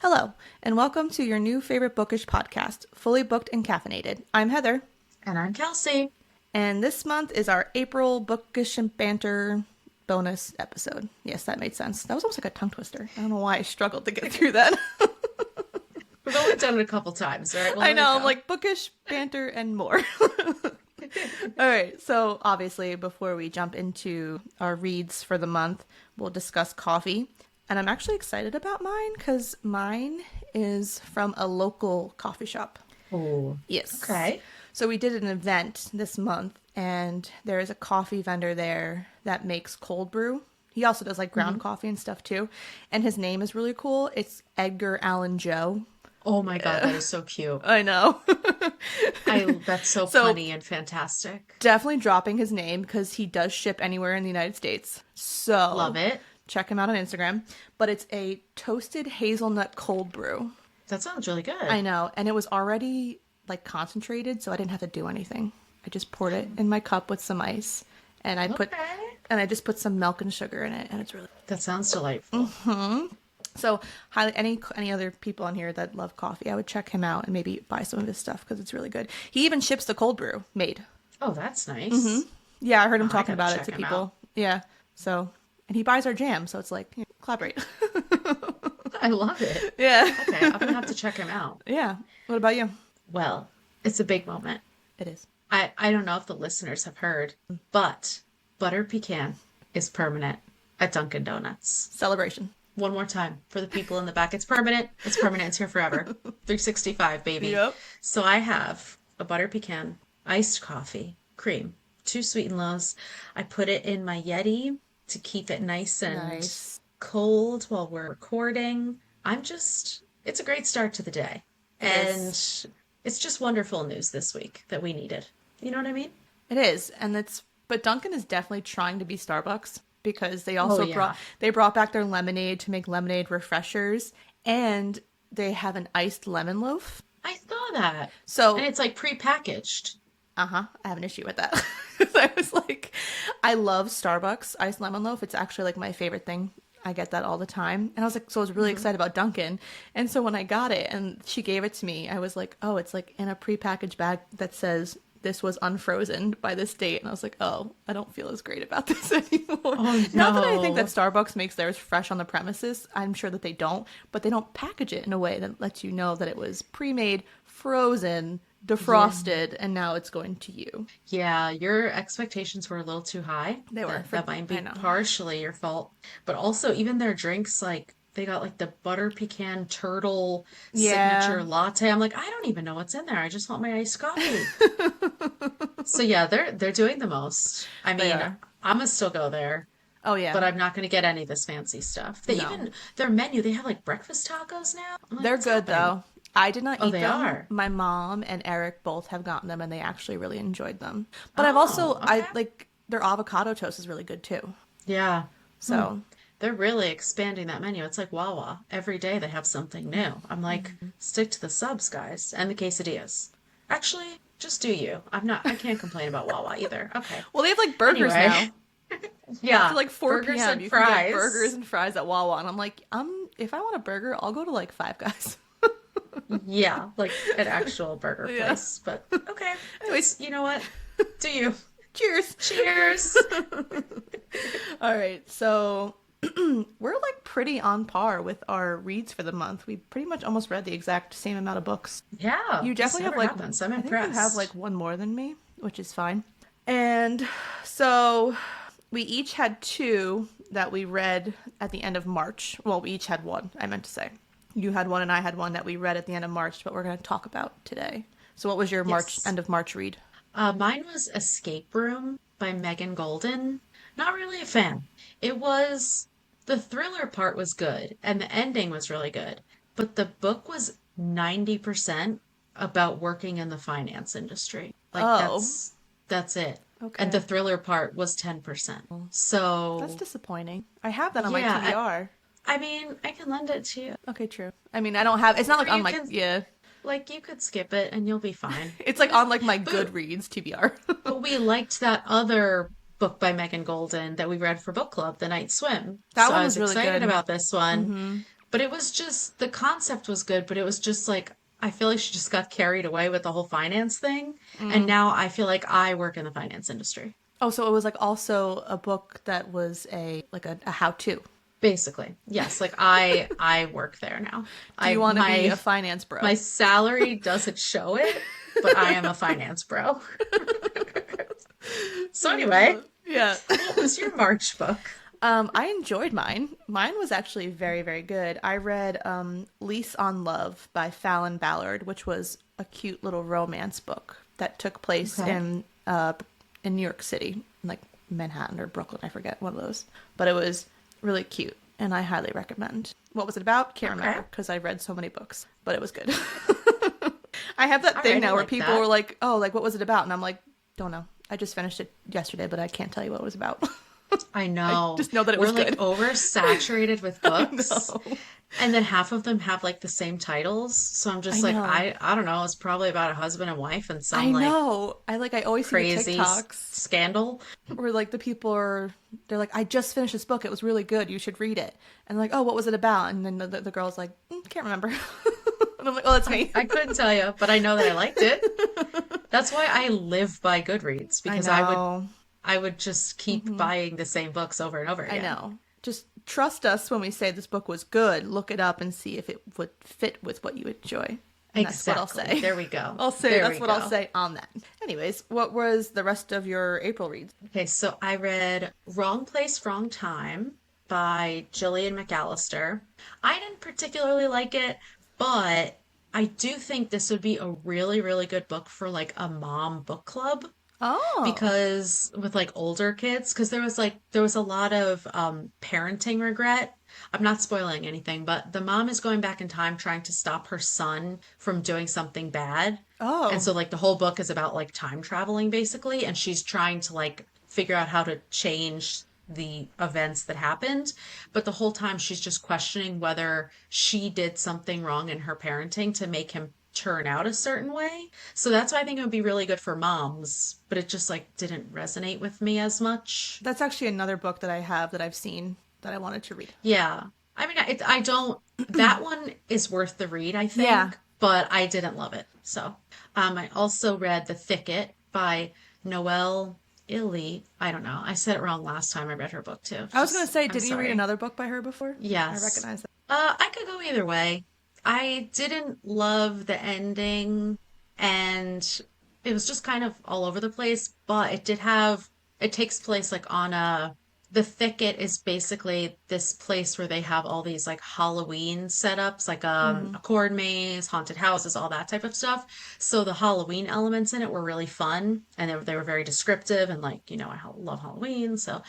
Hello, and welcome to your new favorite Bookish podcast, Fully Booked and Caffeinated. I'm Heather, And I'm Kelsey. and this month is our April Bookish and Banter bonus episode. Yes, that made sense. That was almost like a tongue twister. I don't know why I struggled to get through that. We've only done it a couple times, right? Well, I there we know, I'm go. like Bookish, Banter, and more. All right, so obviously, before we jump into our reads for the month, we'll discuss coffee. And I'm actually excited about mine because mine is from a local coffee shop. Oh, Yes. okay. So we did an event this month, and there is a coffee vendor there that makes cold brew. He also does like ground coffee and stuff too. And his name is really cool. It's Edgar Allan Joe. Oh my God, that is so cute. I know. That's so So- funny and fantastic. Definitely dropping his name because he does ship anywhere in the United States. So Love it. check him out on Instagram. But it's a toasted hazelnut cold brew. That sounds really good. I know. And it was already like concentrated, so I didn't have to do anything. I just poured it in my cup with some ice. And I just put some milk and sugar in it, and it's really That sounds delightful. so. Highly, any other people on here that love coffee, I would check him out and maybe buy some of his stuff because it's really good. He even ships the cold brew made. Oh, that's nice. Yeah, I heard him I talking gotta about it check to him people. out. Yeah, so and he buys our jam, so it's like collaborate. I love it. Yeah, Okay, I'm gonna have to check him out. yeah. What about you? Well, it's a big moment. It is I don't know if the listeners have heard, but butter pecan is permanent at Dunkin' Donuts. celebration. One more time for the people in the back. It's permanent. It's permanent. It's here forever. 365, baby. Yep. So I have a butter pecan, iced coffee, cream, 2 sweet and lows. I put it in my Yeti to keep it nice and Nice. cold while we're recording. It's a great start to the day. It And is. it's just wonderful news this week that we needed. You know what I mean? It is, and but Dunkin' is definitely trying to be Starbucks because they Oh, also yeah. brought back their lemonade to make lemonade refreshers, and they have an iced lemon loaf. I saw that. So, And it's like prepackaged. I have an issue with that. 'Cause I was like, I love Starbucks iced lemon loaf. It's actually like my favorite thing. I get that all the time. And I was like, so I was really excited about Dunkin'. And so when I got it and she gave it to me, I was like, oh, it's like in a prepackaged bag that says this was unfrozen by this date. And I was like, oh, I don't feel as great about this anymore. Oh, Not that I think no. that Starbucks makes theirs fresh on the premises. I'm sure that they don't, but they don't package it in a way that lets you know that it was pre-made, frozen, defrosted, and now it's going to you. Yeah, your expectations were a little too high. They were. That might be I know. partially your fault. But also, even their drinks, like, they got like the butter pecan turtle Yeah. signature latte. I'm like, I don't even know what's in there. I just want my iced coffee. So yeah, they're doing the most. I They mean, are. I'm gonna still go there, Oh, yeah. but I'm not gonna get any of this fancy stuff. They No. even their menu, they have like breakfast tacos now. I'm like, They're what's good, happening? though. I did not Oh, eat they them. are. My mom and Eric both have gotten them, and they actually really enjoyed them. But I've Oh, also, I okay. like, their avocado toast is really good, too. Yeah. So, They're really expanding that menu. It's like Wawa. Every day they have something new. I'm like, stick to the subs, guys, and the quesadillas. Actually, just do you. I can't complain about Wawa either. Okay. well, they have, like, burgers Anyway. now. Yeah. After, like, 4 Burgers p.m., and you can get fries. burgers and fries at Wawa. And I'm like, if I want a burger, I'll go to, like, Five Guys. Yeah, like an actual burger Yeah. place. But okay. Anyways. You know what? Do you? Cheers! Cheers. All right, so we're, like, pretty on par with our reads for the month. We pretty much almost read the exact same amount of books. Yeah. You this definitely have never like happens. I'm I think impressed. you have like one more than me, which is fine. And so we each had 2 that we read at the end of March. Well, we each had one, I meant to say. You had one and I had one that we read at the end of March, but we're going to talk about today. So what was your Yes. end of March read? Mine was Escape Room by Megan Golden. Not really a fan. The thriller part was good, and the ending was really good. But the book was 90% about working in the finance industry. Like Oh. that's it. Okay. And the thriller part was 10%. That's So, disappointing. I have that on my yeah, TBR. I mean, I can lend it to you. Okay, true. I mean, I don't have, it's not like Or on you my, can- yeah. Like, you could skip it and you'll be fine. It's like on like my But- Goodreads TBR. But we liked that other book by Megan Golden that we read for book club, The Night Swim. That So one I was was really excited good. about this one. But it was just, the concept was good, but it was just like, I feel like she just got carried away with the whole finance thing. And Mm. now I feel like I work in the finance industry. Oh, so it was like also a book that was a how-to. Basically. Yes, like I work there now. Do you I want to be a my finance my bro? salary doesn't show it, but I am a finance bro. So anyway, Yeah. what was your March book? I enjoyed mine. Mine was actually very, very good. I read Lease on Love by Fallon Ballard, which was a cute little romance book that took place Okay. in New York City, like Manhattan or Brooklyn, I forget, one of those. But it was really cute, and I highly recommend. What was it about? Can't Okay. remember because I read so many books, but it was good. I have that All thing right, I now where like people were that. like, "Oh, like what was it about?" And I'm like, "Don't know. I just finished it yesterday, but I can't tell you what it was about." I I know. just know that it We're was like good. oversaturated with I books, know. and then half of them have like the same titles. So I'm I just like, know. I don't know, it's probably about a husband and wife and some I like know. I always see the crazy TikToks scandal. where like the people are they're like, I just finished this book. It was really good. You should read it. And like, oh, what was it about? And then the girl's like, can't remember. And I'm like, oh, that's me. I couldn't tell you, but I know that I liked it. That's why I live by Goodreads I because know. I would just keep Hmm. buying the same books over and over I again. know. Just trust us when we say this book was good. Look it up and see if it would fit with what you enjoy. And that's what I'll Exactly. say. There we go. I'll say There that's we what I'll go. say on that. Anyways, what was the rest of your April reads? Okay, so I read Wrong Place, Wrong Time by Gillian McAllister. I didn't particularly like it, but I do think this would be a really, really good book for like a mom book club Oh. because with like older kids, because there was a lot of parenting regret. I'm not spoiling anything, but the mom is going back in time trying to stop her son from doing something bad. And Oh. so like the whole book is about like time traveling basically, and she's trying to like figure out how to change the events that happened. But the whole time she's just questioning whether she did something wrong in her parenting to make him turn out a certain way. So that's why I think it would be really good for moms, but it just like didn't resonate with me as much. That's actually another book that I have that I've seen that I wanted to read. Yeah. I mean, I don't, that one is worth the read, I Yeah. think, but I didn't love it. So, I also read The Thicket by Noelle Illy. I don't know. I said it wrong last time I read her book too. I was gonna Just, say, I'm didn't you read sorry. another book by her before? I Yes. recognize that. I could go either way. I didn't love the ending, and it was just kind of all over the place, but it takes place like on a, the thicket is basically this place where they have all these like Halloween setups, like Mm. a corn maze, haunted houses, all that type of stuff. So the Halloween elements in it were really fun, and they were very descriptive, and like, you know, love Halloween. So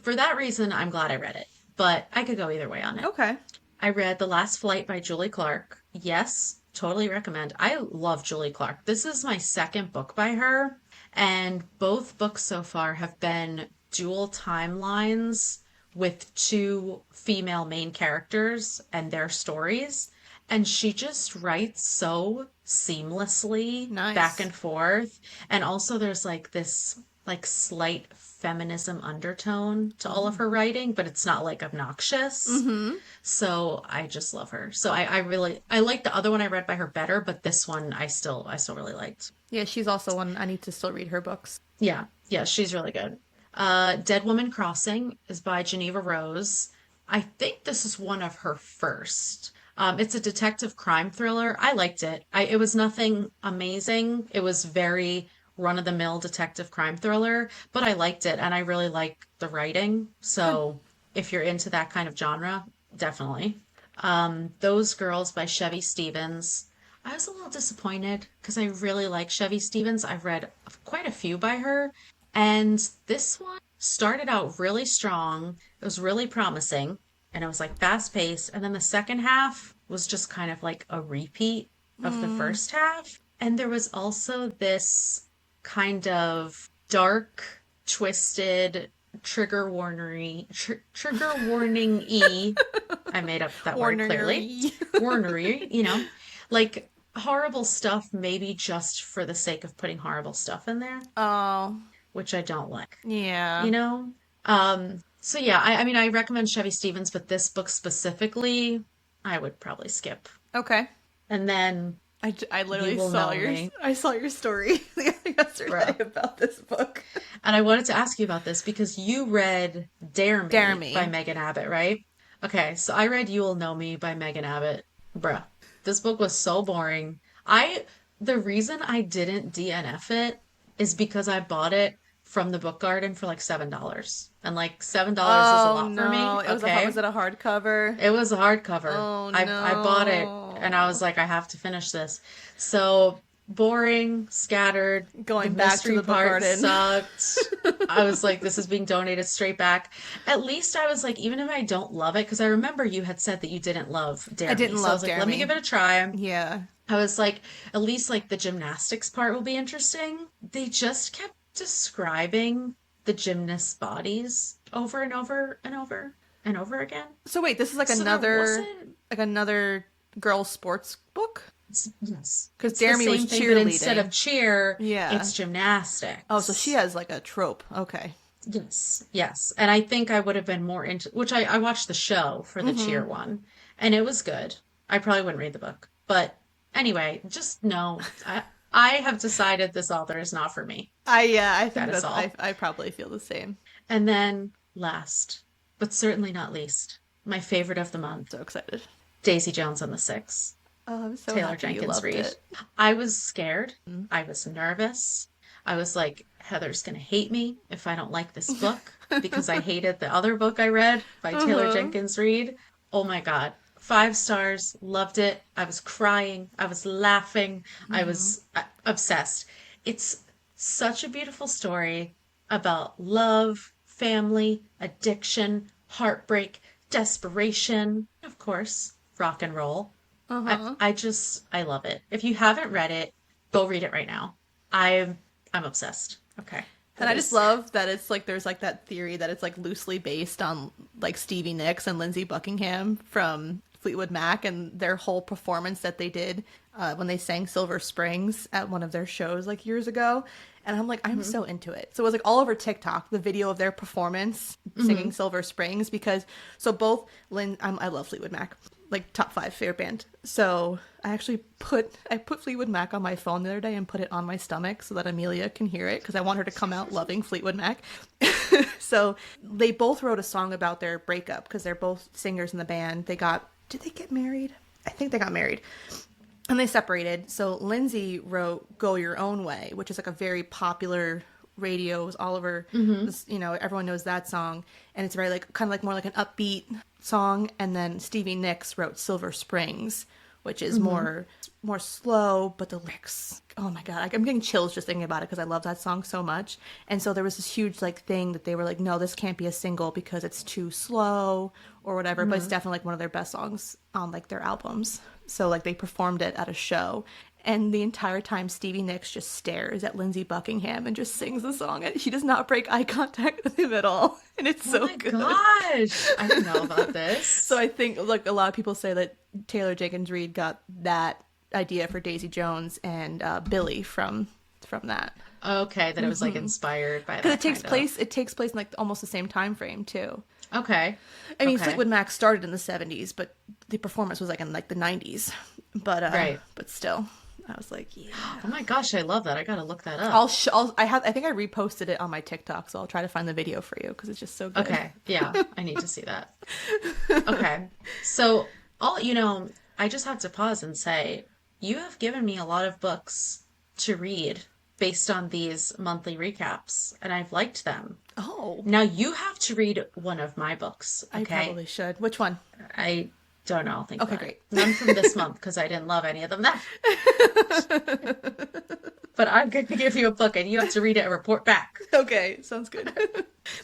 for that reason, I'm glad I read it, but I could go either way on it. Okay. I read The Last Flight by Julie Clark. Yes, totally recommend. I love Julie Clark. This is my second book by her, and both books so far have been dual timelines with two female main characters and their stories. And she just writes so seamlessly back Nice. and forth. And also there's like this like slight feminism undertone to all of Ooh. her writing, but it's not like obnoxious. Mm-hmm. So I just love her. So I really I like the other one I read by her better, but this one I still really liked. Yeah, she's also one I need to still read her books. Yeah, yeah, she's really good. Dead Woman Crossing is by Geneva Rose. I think this is one of her first. It's a detective crime thriller. I liked it. It was nothing amazing. It was very run-of-the-mill detective crime thriller, but I liked it and I really like the writing. Good. So if you're into that kind of genre, definitely. Those Girls by Chevy Stevens. I was a little disappointed because I really like Chevy Stevens. I've read quite a few by her, and this one started out really strong. It was really promising, and it was like fast paced. And then the second half was just kind of like a repeat of the Mm. first half. And there was also this kind of dark, twisted, trigger warning y. I made up that word clearly. Ornery. Warnery, you know, like horrible stuff, maybe just for the sake of putting horrible stuff in there, Oh, which I don't like, yeah. you know? So yeah, I mean, I recommend Chevy Stevens, but this book specifically, I would probably skip. Okay. And then I You literally Will saw Know Me, I saw your story yesterday bruh. about this book. And I wanted to ask you about this because you read Dare Dare Me by me. Megan Abbott, right? Okay, so I read You Will Know Me by Megan Abbott. Bruh, this book was so boring. The reason I didn't DNF it is because I bought it from the book garden for like $7. And like $7 is a Oh lot for no. me, Was okay? it a hardcover? It was a hardcover. Oh I bought it and I was no. like, I have to finish this. So boring, scattered. The Going back to mystery the book part garden. sucked. I was like, this is being donated straight back. At least I was like, even if I don't love it, because I remember you had said that you didn't love I Dare Me. didn't So I was love like, Dare let me give Me. it a try. Yeah. I was like, at least like the gymnastics part will be interesting. They just kept describing the gymnasts' bodies over and over and over and over again. So wait, this is So there wasn't like another girls' sports book? yes, Because it's the Dare Me was same thing, but instead of cheerleading. cheer, Yeah. it's Oh, so she gymnastics. has like a trope. Okay. Yes, yes. And I think I would have been more into, which I watched the show for the cheer Mm-hmm. one, and it was good. I probably wouldn't read the book. But anyway, just know I have decided this author is not for me. I That think is that's all. I probably feel the same. And then last, but certainly not least, my favorite of the month, So excited. Daisy Jones and the Six. Oh, I'm so Taylor happy you Jenkins loved Reid. it. I was scared. Mm. I was nervous. I was like, Heather's gonna hate me if I don't like this book because I hated the other book I read by Taylor Uh-huh. Jenkins Reid. Oh my God. 5 stars, loved it. I was crying. I was laughing. I Mm-hmm. was obsessed. It's such a beautiful story about love, family, addiction, heartbreak, desperation, of course, rock and roll. Uh-huh. I love it. If you haven't read it, go read it right now. I'm obsessed. Okay. And That I just is love that it's like there's like that theory that it's like loosely based on like Stevie Nicks and Lindsey Buckingham from Fleetwood Mac and their whole performance that they did when they sang Silver Springs at one of their shows like years ago. And I'm like, I'm hmm so into it. So it was like all over TikTok, the video of their performance hmm singing Silver Springs because so both I love Fleetwood Mac, like top five favorite band. So I put Fleetwood Mac on my phone the other day and put it on my stomach so that Amelia can hear it because I want her to come out loving Fleetwood Mac. So they both wrote a song about their breakup because they're both singers in the band. Did they get married? I think they got married. And they separated. So Lindsay wrote Go Your Own Way, which is like a very popular radio. It was all over hmm this, everyone knows that song. And it's very like kind of like more like an upbeat song. And then Stevie Nicks wrote Silver Springs, which is hmm more slow, but the lyrics, oh my God, I'm getting chills just thinking about it because I love that song so much. And so there was this huge like thing that they were like, no, this can't be a single because it's too slow or whatever, but it's hmm definitely like one of their best songs on like their albums. So like they performed it at a show. And the entire time, Stevie Nicks just stares at Lindsey Buckingham and just sings the song. And she does not break eye contact with him at all. And it's Oh so my good. gosh. I didn't know about So this. I think like a lot of people say that Taylor Jenkins Reid got that idea for Daisy Jones and Billy from that Okay, that it was like inspired by because that kind it takes place in like almost the same time frame too. Okay. I mean, Okay. Fleetwood Mac started in the 70s, but the performance was like in like the 90s. Right. But still, I was like, yeah. Oh my gosh, I love that. I gotta look that up. I think I reposted it on my TikTok, so I'll try to find the video for you because it's just so good. Okay. Yeah, I need to see that. Okay. So, I just have to pause and say, you have given me a lot of books to read based on these monthly recaps, and I've liked them. Oh, Now you have to read one of my books, I okay? probably should. Which one? I don't know. I'll think Okay, about it. great. None from this month because I didn't love any of them then. But I'm going to give you a book and you have to read it and report back. Okay, sounds good.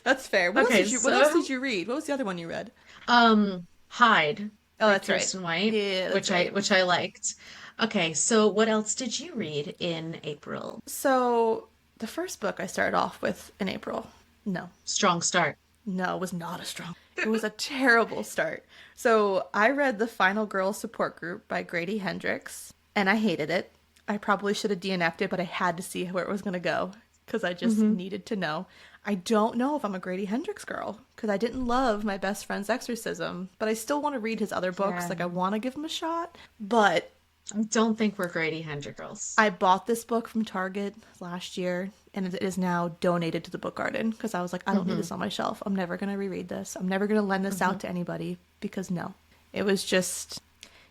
That's fair. Okay, What else so did you read? What was the other one you read? Hyde Oh, by that's right. Kirsten White, Yeah, that's which I right. which I liked. Okay, so what else did you read in April? So the first book I started off with in April. No, Strong start. no, it was not a strong. It was a terrible start. So I read The Final Girl Support Group by Grady Hendrix, and I hated it. I probably should have DNF'd it, but I had to see where it was going to go. because I just Mm-hmm. needed to know. I don't know if I'm a Grady Hendrix girl because I didn't love My Best Friend's Exorcism, but I still want to read his other books. Yeah. Like, I want to give him a shot. But I don't think we're Grady Hendrix girls. I bought this book from Target last year and it is now donated to the book garden because I was like, I don't need Mm-hmm. this on my shelf. I'm never going to reread this. I'm never going to lend this Mm-hmm. out to anybody because no. It was just,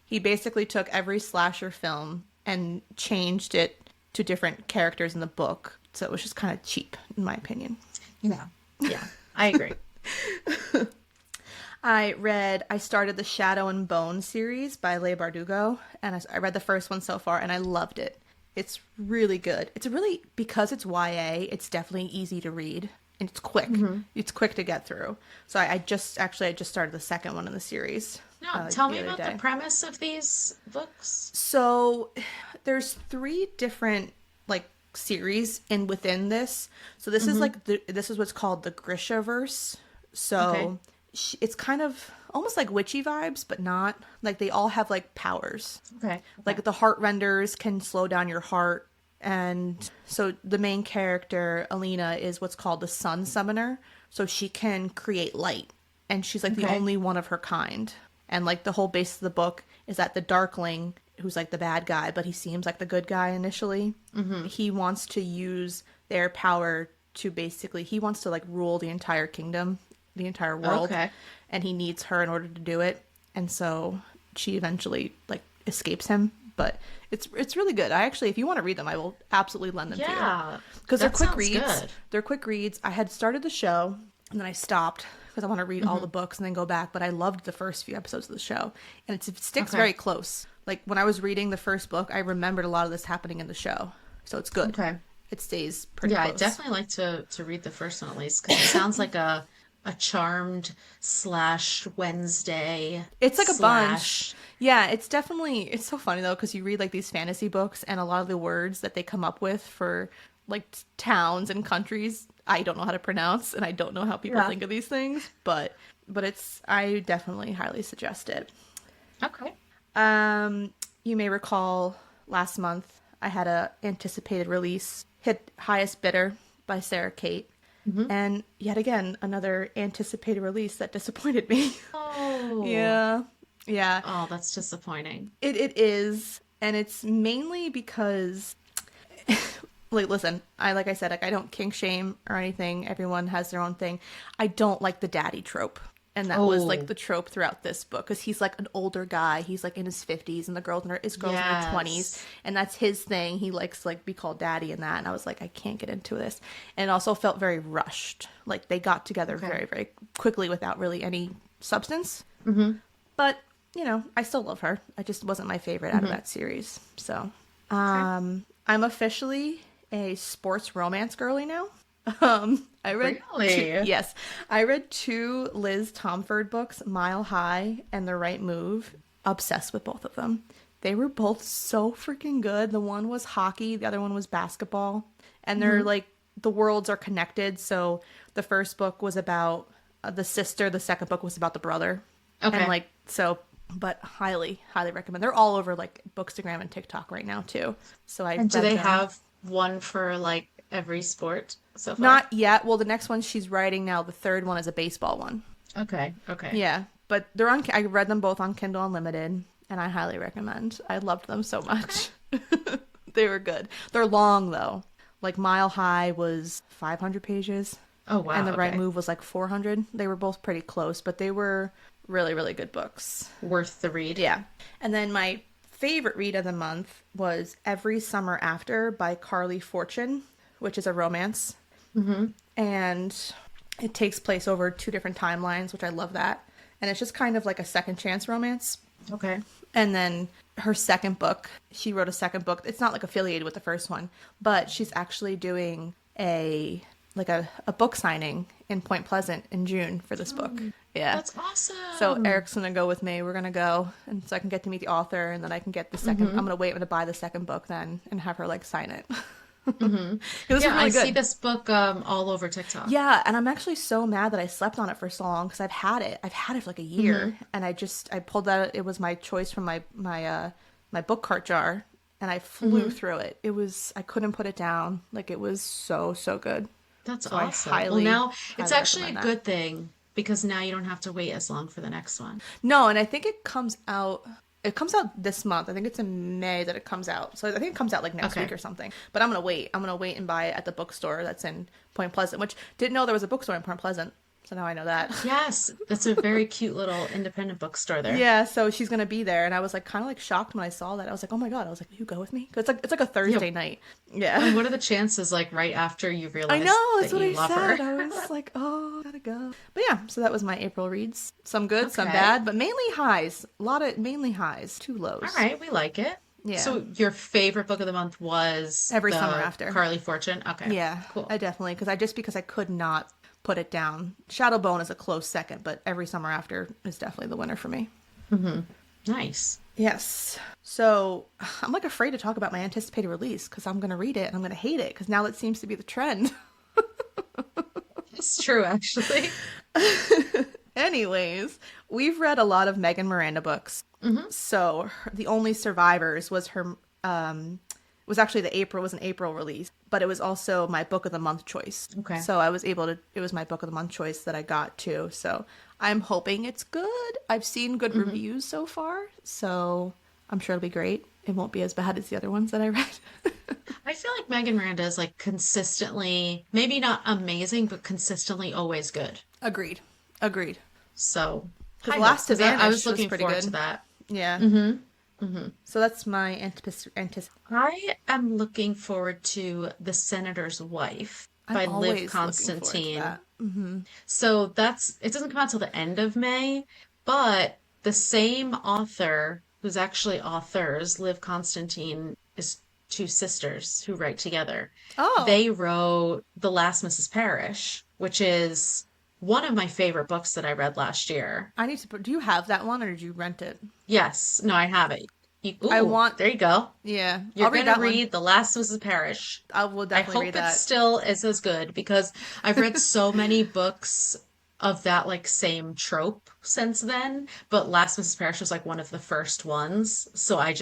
he basically took every slasher film and changed it to different characters in the book. So it was just kind of cheap, in my opinion. Yeah. Yeah. I agree. I started the Shadow and Bone series by Leigh Bardugo, and I read the first one so far, and I loved it. It's really good. It's a really, because it's YA, it's definitely easy to read, and it's quick. Mm-hmm. It's quick to get through. So I just started the second one in the series Now, tell the me other about the day. premise of these books. So there's three different like series in within this. So this is Mm-hmm. like this is what's called the Grishaverse. Okay. So it's kind of almost like witchy vibes, but not. Like they all have like powers. Okay. Okay. Like the heart renders can slow down your heart. And so the main character, Alina, is what's called the sun summoner. So she can create light. And she's like the Okay. only one of her kind. And like the whole base of the book is that the Darkling, who's like the bad guy, but he seems like the good guy initially, he wants to use their power to basically, he wants to like rule the entire kingdom, the entire world. Okay. And he needs her in order to do it. And so she eventually like escapes him. But it's really good. I actually, if you want to read them, I will absolutely lend them to you. Yeah. Because they're That quick sounds reads. good. They're quick reads. I had started the show and then I stopped because I want to read all Mm-hmm. the books and then go back. But I loved the first few episodes of the show, and it sticks Okay. very close. Like when I was reading the first book, I remembered a lot of this happening in the show, so it's good. Okay. It stays pretty Yeah, I close. definitely like to read the first one at least because it sounds like a Charmed slash Wednesday It's like a bunch. slash. Yeah, it's definitely, it's so funny though because you read like these fantasy books and a lot of the words that they come up with for like towns and countries I don't know how to pronounce and I don't know how people Yeah. think of these things, but it's, I definitely highly suggest it. Okay. You may recall last month I had a anticipated release hit highest bidder by Sarah Kate. And yet again, another anticipated release that disappointed me. Oh. Yeah. Yeah. Oh, that's disappointing. It is. And it's mainly because like listen, like I said, like I don't kink shame or anything. Everyone has their own thing. I don't like the daddy trope. And that was like Oh. the trope throughout this book because he's like an older guy. He's like in his 50s and the girls in her his girls in her 20s, Yes. and that's his thing. He likes to like be called daddy and that. And I was like, I can't get into this. And it also felt very rushed. Like they got together Okay. very, very quickly without really any substance. Mm-hmm. But you know, I still love her. I just wasn't my favorite out of that series. So, I'm officially a sports romance girly now. I read Really? yes, I read two Liz Tomford books, Mile High and The Right Move. Obsessed with both of them. They were both so freaking good. The one was hockey, the other one was basketball, and they're like the worlds are connected. So the first book was about the sister, the second book was about the brother, Okay. and like so. But highly, highly recommend. They're all over like Bookstagram and TikTok right now too. So I And do read they them. have one for like every sport so far? Not yet. Well, the next one she's writing now, the third one is a baseball one. Okay. Okay. Yeah, but they're on. I read them both on Kindle Unlimited, and I highly recommend. I loved them so much. They were good. They're long though. Like Mile High was 500 pages, Oh wow. and The Right okay. Move was like 400. They were both pretty close, but they were really, really good books. Worth the read. Yeah. And then my favorite read of the month was Every Summer After by Carly Fortune, which is a romance. And it takes place over two different timelines, which I love that. And it's just kind of like a second chance romance. Okay. And then her second book, she wrote a second book. It's not like affiliated with the first one, but she's actually doing a book signing in Point Pleasant in June for this book. Yeah. That's awesome. So Eric's gonna go with me. We're gonna go, and so I can get to meet the author, and then I can get the 2nd I'm gonna wait to buy the second book then, and have her like sign it. 'Cause this yeah, is really I good. see this book all over TikTok. Yeah, and I'm actually so mad that I slept on it for so long because I've had it. I've had it for like a year, and I pulled that. It was my choice from my book cart jar, and I flew through it. I couldn't put it down. Like it was so, so good. That's So I awesome. Well, highly, now it's highly actually a recommend that. good thing because now you don't have to wait as long for the next one. No, and I think it comes out this month. I think it's in May that it comes out. So I think it comes out like next Okay. week or something. But I'm gonna wait. I'm gonna wait and buy it at the bookstore that's in Point Pleasant, which didn't know there was a bookstore in Point Pleasant. So now I know that. Yes, that's a very cute little independent bookstore there. Yeah, so she's gonna be there, and I was like kind of like shocked when I saw that. I was like, oh my God! I was like, will you go with me? 'Cause it's like a Yeah. Thursday night. And Yeah, what are the chances, like right after you I realize know. That's that what you I love her? said. I was like, oh, gotta go. But yeah, so that was my April reads. Some good, some Okay. bad, but mainly highs. A lot of mainly highs, two All lows. right, we like it. Yeah, So your favorite book of the month was every summer the after. Carly Fortune? Okay, Yeah, cool. I definitely because I could not put it down. Shadowbone is a close second, but every summer after is definitely the winner for me. Nice. Yes. So I'm like afraid to talk about my anticipated release because I'm gonna read it and I'm gonna hate it because now that seems to be the trend. It's true, actually. Anyways, we've read a lot of Megan Miranda books. So The Only Survivors was her was actually an April release, but it was also my book of the month choice. Okay. So I was able to it was my book of the month choice that I got too. So I'm hoping it's good. I've seen good reviews so far, so I'm sure it'll be great. It won't be as bad as the other ones that I read. I feel like Megan Miranda is like consistently, maybe not amazing, but consistently always good. Agreed. Agreed. So Because high hopes, Last to because I was Vanish was looking pretty forward to good. that. Yeah. So that's my I am looking forward to The Senator's Wife I'm by Liv always looking forward to Constantine. that. So it doesn't come out till the end of May, but the same author, who's actually authors, Liv Constantine, is two sisters who write together. Oh, They wrote The Last Mrs. Parrish, which is one of my favorite books that I read last year. I need to. Do you have that one or did you rent it? Yes, no, I have it. I Ooh, want. there you go. Yeah, You're I'll read gonna that one. read The Last Mrs. Parrish. I will I definitely read hope it that. still is as good because I've read so many books of that like same trope since then, but Last Mrs. Parrish was like one of the first ones. So I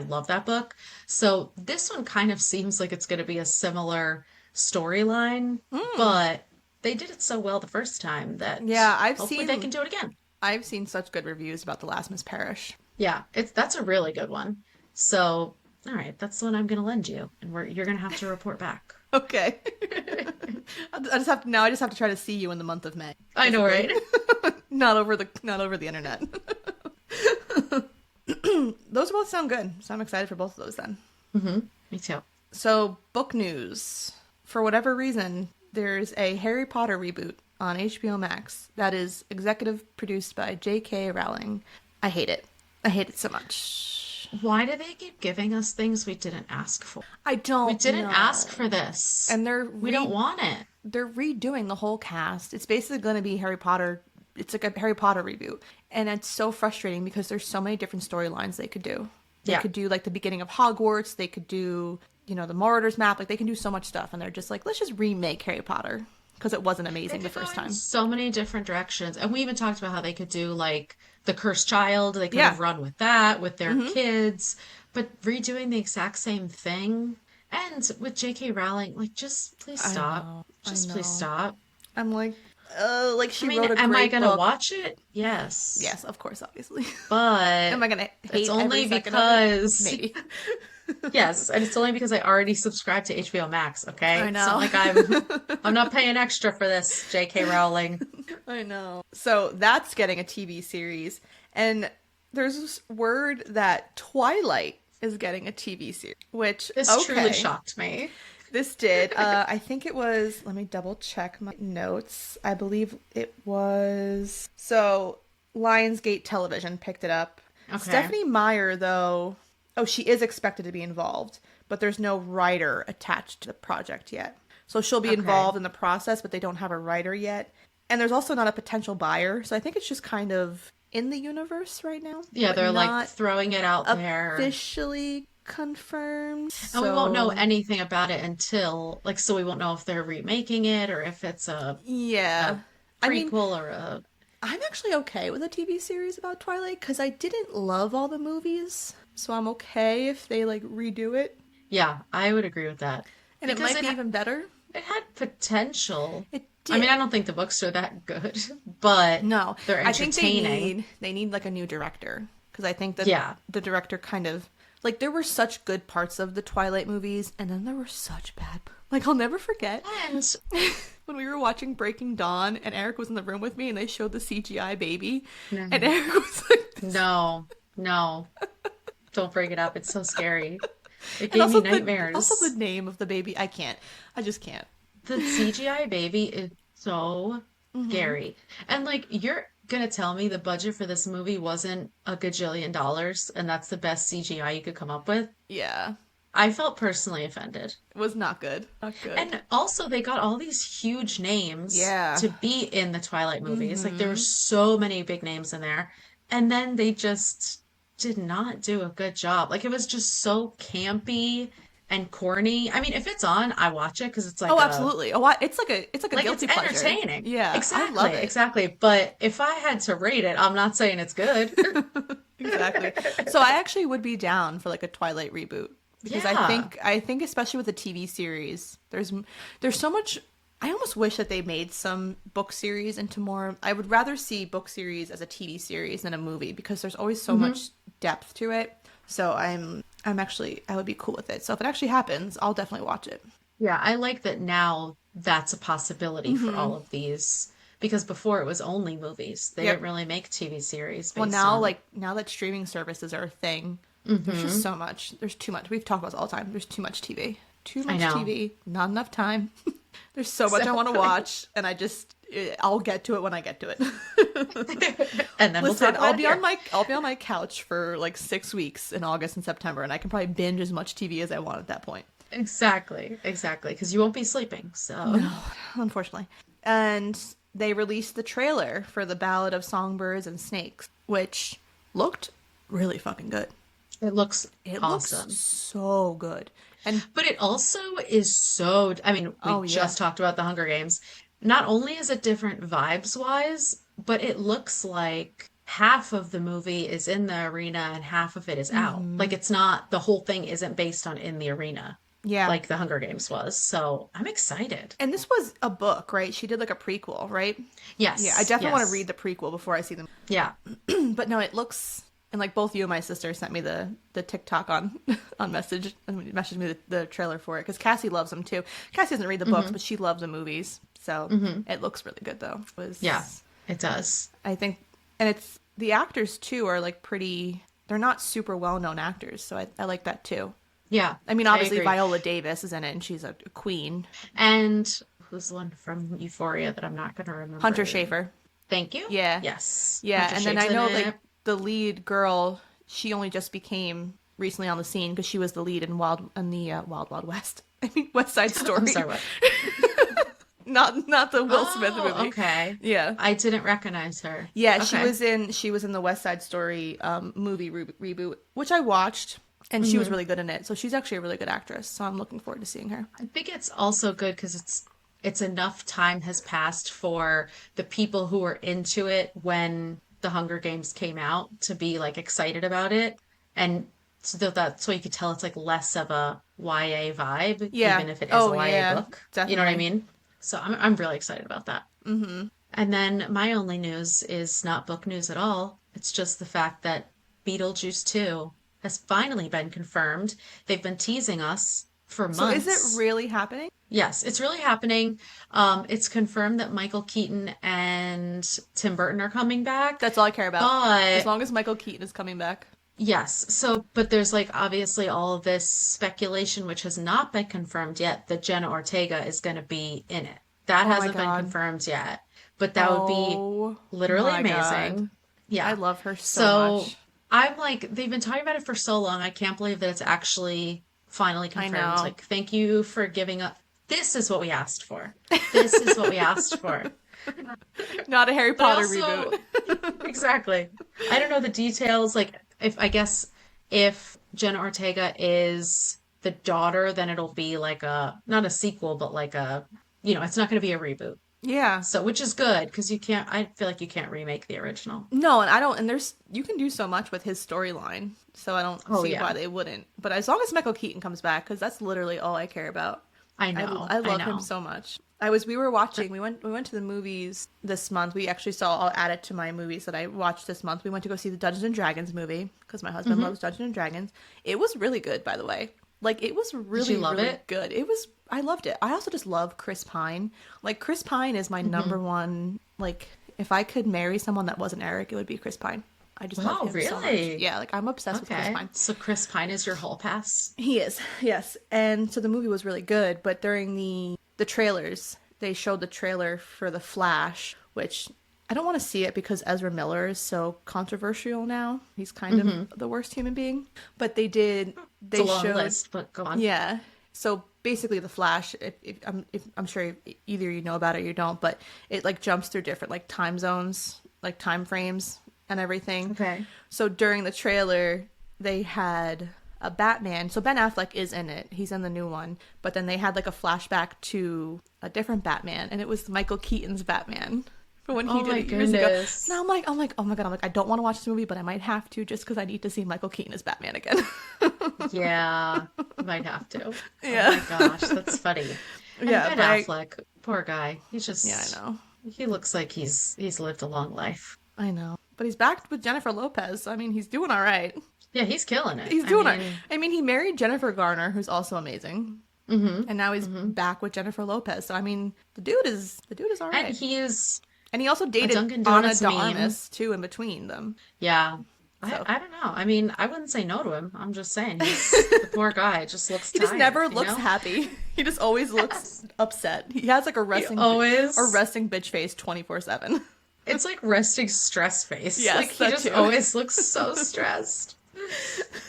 love that book. So this one kind of seems like it's going to be a similar storyline, but they did it so well the first time that Yeah, hopefully they can do it again. I've seen such good reviews about The Last Miss Parish. Yeah, that's a really good one. So, all right, that's the one I'm going to lend you, and you're going to have to report back. Okay. I just have to try to see you in the month of May, I know, basically. right? Not over the internet. Those both sound good, so I'm excited for both of those then. Me too. So, book news. For whatever reason, there's a Harry Potter reboot on HBO Max that is executive produced by J.K. Rowling. I hate it. I hate it so much. Why do they keep giving us things we didn't ask for? I We don't didn't ask know. for this. And We don't want it. they're redoing the whole cast. It's basically going to be Harry Potter. It's like a Harry Potter reboot. And it's so frustrating because there's so many different storylines they could do. They Yeah. could do like the beginning of Hogwarts. They could do, the Marauders map. Like they can do so much stuff. And they're just like, let's just remake Harry Potter because it wasn't They amazing the could go first in time. so many different directions. And we even talked about how they could do like the cursed child. They could Yeah. have run with that with their kids. But redoing the exact same thing. And with J.K. Rowling, like just please I stop. know. I Just please know. stop. I'm like, like I she mean, wrote a am I great gonna book. watch it? Yes. Yes, of course, obviously. Am But I gonna hate it's only every second of it? because Maybe. yes, and it's only because I already subscribed to HBO Max, okay? I It's not know. like I'm not paying extra for this, J.K. Rowling. I know. So that's getting a TV series. And there's this word that Twilight is getting a TV series, which, This okay, truly shocked me. this did. I think it was, let me double check my notes. I believe it was, so Lionsgate Television picked it up. Okay. Stephanie Meyer, though, oh, she is expected to be involved, but there's no writer attached to the project yet. So she'll be Okay. involved in the process, but they don't have a writer yet. And there's also not a potential buyer. So I think it's just kind of in the universe right now. Yeah, but they're like not throwing it out there. officially confirmed. And we won't know So anything about it until, like, so we won't know if they're remaking it or if it's a yeah. I mean, prequel or a. I'm actually okay with a TV series about Twilight because I didn't love all the movies. so I'm okay if they like redo it. Yeah, I would agree with that. And it Because might be even better. it had potential. It I mean, I did. don't think the books are that good, but No, they're I think entertaining. they need like a new director because I think that Yeah. the director kind of like there were such good parts of the Twilight movies and then there were such bad. Like I'll never forget And when we were watching Breaking Dawn and Eric was in the room with me and they showed the CGI baby and no, Eric was like this. no, no, don't bring it up. It's so scary. It And gave me also the nightmares. name of the baby. I can't. I just can't. The CGI baby is so scary. And like, you're gonna tell me the budget for this movie wasn't a gajillion dollars and that's the best CGI you could come up with? Yeah, I felt personally offended. it was not good. Not good. And also, they got all these huge names Yeah. to be in the Twilight movies. Like, there were Mm-hmm. so many big names in there. And then they just did not do a good job. Like, it was just so campy and corny. I mean, if it's on, I watch it because it's Oh, absolutely. Oh, it's like a like it's guilty pleasure. entertaining. Yeah, I Exactly, love it. exactly. But if I had to rate it, I'm not saying it's good. Exactly. So I actually would be down for like a Twilight reboot because Yeah. I think especially with the TV series, there's so much. I almost wish that they made some book series into more. I would rather see book series as a TV series than a movie because there's always so hmm much depth to it. So I'm actually I would be cool with it. So if it actually happens, I'll definitely watch it. Yeah, I like that now that's a possibility for Hmm. all of these because before it was only movies. They didn't Yep. really make TV series Well, based on. now that streaming services are a thing, there's just Hmm so much. There's too much. We've talked about this all the time. There's too much TV. Too I much know. TV. Not enough time. There's so much I want to Exactly. watch, and I'll get to it when I get to it. And then we'll Listen, talk about it here. I'll be on my couch for like 6 weeks in August and September, and I can probably binge as much TV as I want at that point. Exactly, exactly, because you won't be sleeping. So, No, unfortunately. And they released the trailer for The Ballad of Songbirds and Snakes, which looked really fucking good. it looks It looks awesome. so good. And But it also is so, I mean, we oh yeah. just talked about the Hunger Games. Not only is it different vibes wise, but it looks like half of the movie is in the arena and half of it is out. Hmm. Like it's not, the whole thing isn't based on in the arena Yeah. like the Hunger Games was. So I'm excited. And this was a book, right? She did like a prequel, right? Yeah, I Yes, definitely want to yes. read the prequel before I see them. Yeah. But no, it looks and like both you and my sister sent me the TikTok on on message and messaged me the trailer for it because Cassie loves them too. Cassie doesn't read the books, hmm but she loves the movies, so hmm it looks really good though. It Yeah, was it does. I think, and it's the actors too are like pretty. They're not super well known actors, so I like that too. Yeah, I mean, I obviously agree. Viola Davis is in it, and she's a queen. And who's the one from Euphoria that I'm not going to Hunter remember? Schafer. Thank you. Yeah. Yes, Yeah, Hunter and then Schafer's I in know like it. the lead girl, she only just became recently on the scene because she was the lead in Wild Wild West. I mean West Side I'm Story, sorry, what? not the Will Smith Oh, movie. okay. Yeah, I didn't recognize her. yeah, Okay. she was in the West Side Story movie reboot, which I watched, and she was hmm really good in it. So she's actually a really good actress. So I'm looking forward to seeing her. I think it's also good because it's enough time has passed for the people who were into it when the Hunger Games came out to be like excited about it, and so so you could tell it's like less of a YA vibe, Yeah. even if it is a Oh YA yeah, book. You know what I definitely. mean? So I'm really excited about that. Mm-hmm. And then my only news is not book news at all. It's just the fact that Beetlejuice 2 has finally been confirmed. They've been teasing us for So is it months. really happening? Yes, it's really happening. It's confirmed that Michael Keaton and Tim Burton are coming back. That's all I care about. As But long as Michael Keaton is coming back. yes, so but there's like obviously all of this speculation which has not been confirmed yet that Jenna Ortega is going to be in it. That Oh my hasn't been God. confirmed yet, but that would be Oh literally my God. amazing. I Yeah. love her so So much. I'm like, they've been talking about it for so long. I can't believe that it's actually finally I confirmed. know. Like, thank you for giving up. This is what we asked for. This is what we asked for. Not a Harry But I Potter also, reboot. exactly. I don't know the details. Like, if I guess if Jenna Ortega is the daughter, then it'll be like a, not a sequel, but like a, it's not going to be a reboot. Yeah. So, which is good because you can't, I feel like you can't remake the original. No, and I don't, and there's, you can do so much with his storyline. So I don't Oh see yeah. why they wouldn't. But as long as Michael Keaton comes back, because that's literally all I care about. I know. I I love him know. so much. We were watching, we went to the movies this month. We actually saw, I'll add it to my movies that I watched this month. We went to go see the Dungeons and Dragons movie because my husband Hmm. loves Dungeons and Dragons. It was really good, by the way. Like, it was Did you really, love really it? good. I loved it. I also just love Chris Pine. Like, Chris Pine is my Hmm. number one, like, if I could marry someone that wasn't Eric, it would be Chris Pine. I just love Wow, him so much. really? Yeah, like, I'm obsessed with Chris Okay. Pine. So Chris Pine is your hall pass? He is, yes. And so the movie was really good, but during the trailers, they showed the trailer for The Flash, which I don't want to see it because Ezra Miller is so controversial now. He's kind of Hmm. the worst human being. But It's a they long showed, list, but go on. yeah. So basically, The Flash, if I'm sure either you know about it or you don't, but it like jumps through different like time zones, like time frames and everything. Okay. So during the trailer, they had a Batman. So Ben Affleck is in it. He's in the new one. But then they had like a flashback to a different Batman, and it was Michael Keaton's Batman from when he Oh did my it years ago. goodness. And oh my god, I'm like, I don't want to watch this movie, but I might have to just because I need to see Michael Keaton as Batman again. Yeah, might have to. Oh Yeah. my gosh, that's funny. And Yeah, Ben but Affleck, poor guy. yeah, I know. He looks like he's lived a long life. I know. But he's back with Jennifer Lopez. So, I mean, he's doing all right. Yeah, he's killing it. He's I doing all right. mean, I mean, he married Jennifer Garner, who's also amazing. hmm And now he's hmm back with Jennifer Lopez. So I mean, the dude is all And right. he's And he also a dated Dunkin' Anna Donuts de meme. Armas too in between them. Yeah. So I don't know. I mean, I wouldn't say no to him. I'm just saying he's the poor guy just looks he just tired, never you looks know? happy. He just always looks Yes. upset. He has like He always resting bitch face 24/7. it's like resting stress face. Like Yes, he that just too. always looks so stressed.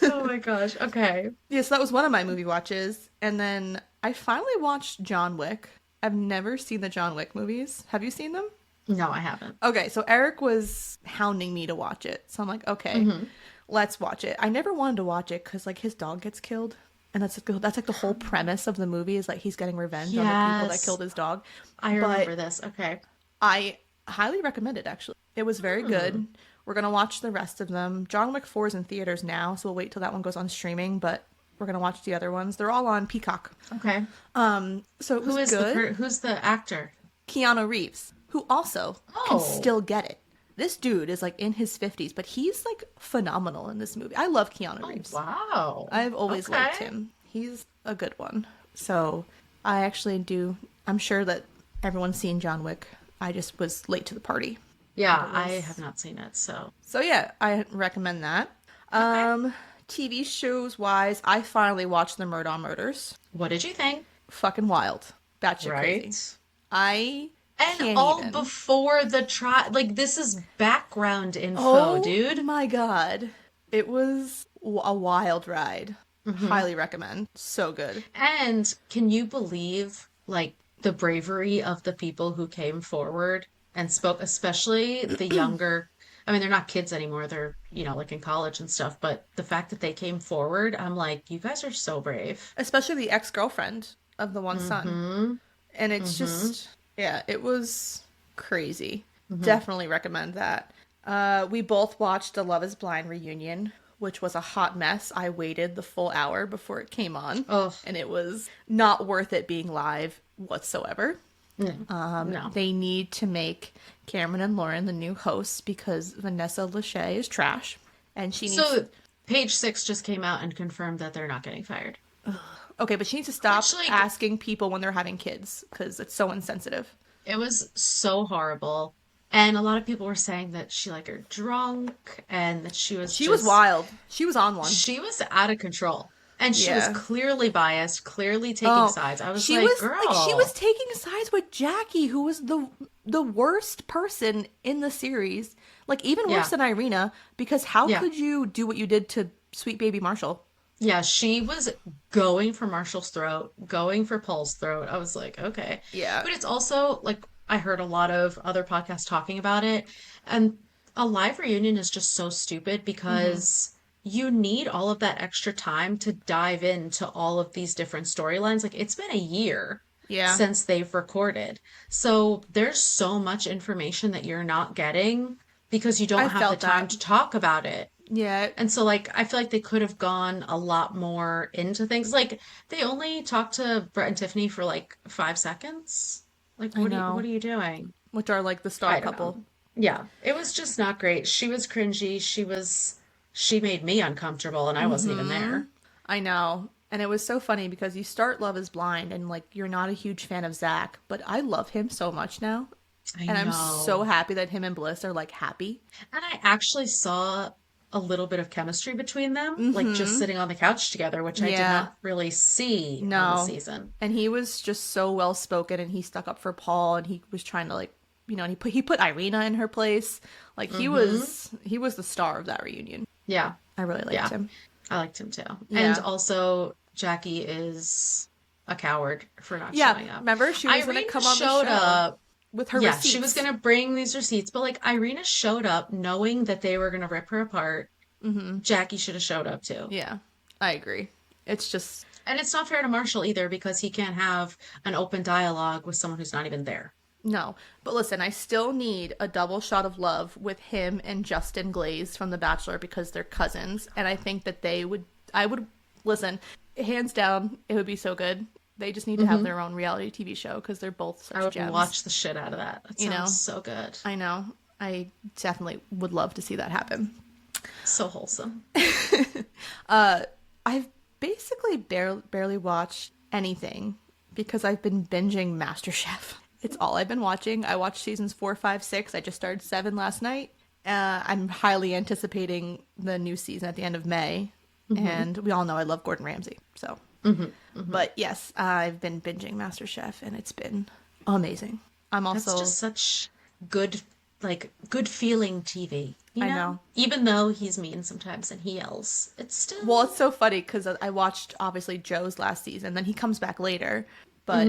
Oh my gosh. Okay. Yeah, so that was one of my movie watches. And then I finally watched John Wick. I've never seen the John Wick movies. Have you seen them? No, I haven't. Okay, so Eric was hounding me to watch it. So I'm like, okay, Hmm. let's watch it. I never wanted to watch it because like his dog gets killed. And that's like the whole premise of the movie is like he's getting revenge on the people that Yes. killed his dog. I But remember this. Okay. I highly recommend it actually. It was very good. We're gonna watch the rest of them. John Wick 4 is in theaters now, so we'll wait till that one goes on streaming, but we're gonna watch the other ones. They're all on Peacock. Okay. So it was good. Who's the actor? Keanu Reeves, who also can Oh. still get it. This dude is like in his 50s, but he's like phenomenal in this movie. I love Keanu Oh, Reeves. wow. I've always liked Okay. him. He's a good one. So I actually do. I'm sure that everyone's seen John Wick. I just was late to the party. Yeah, It I was. have not seen it, so. So yeah, I recommend that. Okay. TV shows wise, I finally watched The Murdaugh Murders. What did you think? Fucking wild. Batshit crazy. Right? I And can't all even. before the like this is background info, Oh dude. my god. It was a wild ride. Mm-hmm. Highly recommend. So good. And can you believe like the bravery of the people who came forward and spoke, especially the younger, I mean, they're not kids anymore, they're, like in college and stuff, but the fact that they came forward, I'm like, you guys are so brave. Especially the ex-girlfriend of the one son. Mm-hmm. And it's Mm-hmm. just, yeah, it was crazy. Mm-hmm. Definitely recommend that. We both watched the Love is Blind reunion, which was a hot mess. I waited the full hour before it came on, Oh, and it was not worth it being live whatsoever. no. No. They need to make Cameron and Lauren the new hosts because Vanessa Lachey is trash, and she needs. So Page Six just came out and confirmed that they're not getting fired. Okay, but she needs to stop Which, like, asking people when they're having kids because it's so insensitive. it was so horrible. And a lot of people were saying that she like got drunk and that she was She was just wild. She was on one. she was out of control. And she was Yeah. clearly biased, clearly taking Oh, sides. I was she like, was girl. she was taking sides with Jackie, who was the worst person in the series. Like even Yeah. worse than Irina, because how Yeah. could you do what you did to Sweet Baby Marshall? Yeah, she was going for Marshall's throat, going for Paul's throat. I was like, okay. Yeah. But it's also like I heard a lot of other podcasts talking about it, and a live reunion is just so stupid because you need all of that extra time to dive into all of these different storylines. Like it's been a year Yeah. since they've recorded. So there's so much information that you're not getting because you I don't have the felt time that. to talk about it. Yeah, And so like I feel like they could have gone a lot more into things. Like they only talked to Brett and Tiffany for like 5 seconds. Like I what know. are you doing? Which are like the star I don't know. couple. Yeah, it was just not great. She was cringy. She made me uncomfortable and I wasn't even Mm-hmm. there. I know. And it was so funny because you start Love is Blind and like you're not a huge fan of Zach, but I love him so much now. I And I'm so know. happy that him and Bliss are like happy. And I actually saw a little bit of chemistry between them, like just Mm-hmm. sitting on the couch together, which I did Yeah. not really see on the No. season. And he was just so well spoken and he stuck up for Paul and he was trying to like and he put Irina in her place. Like Mm-hmm. he was the star of that reunion. Yeah. I really liked Yeah. him. I liked him too. And Yeah. also, Jackie is a coward for not Yeah. showing up. Remember she was gonna Irina come on the showed show up. with her Yeah, she was receipts. gonna bring these receipts, but like Irina showed up knowing that they were gonna rip her apart. Mm-hmm. Jackie should have showed up too. Yeah. I agree. It's just And it's not fair to Marshall either because he can't have an open dialogue with someone who's not even there. no. But listen, I still need a double shot of love with him and Justin Glaze from The Bachelor because they're cousins. And I think that I would, listen, hands down, it would be so good. They just need to have Hmm. their own reality TV show because they're both I such would gems. watch the shit out of that. That You know, sounds so good. I know. I definitely would love to see that happen. So wholesome. I've basically barely watched anything because I've been binging MasterChef. It's all I've been watching. I watched seasons 4, 5, 6. I just started 7 last night. I'm highly anticipating the new season at the end of May. And we all know I love Gordon Ramsay. So, but yes, I've been binging MasterChef and it's been amazing. I'm That's also, just such good, like, good feeling TV, you I know? know. Even though he's mean sometimes and he yells, it's Well, still. it's so funny because I watched obviously Joe's last season, then he comes back later, but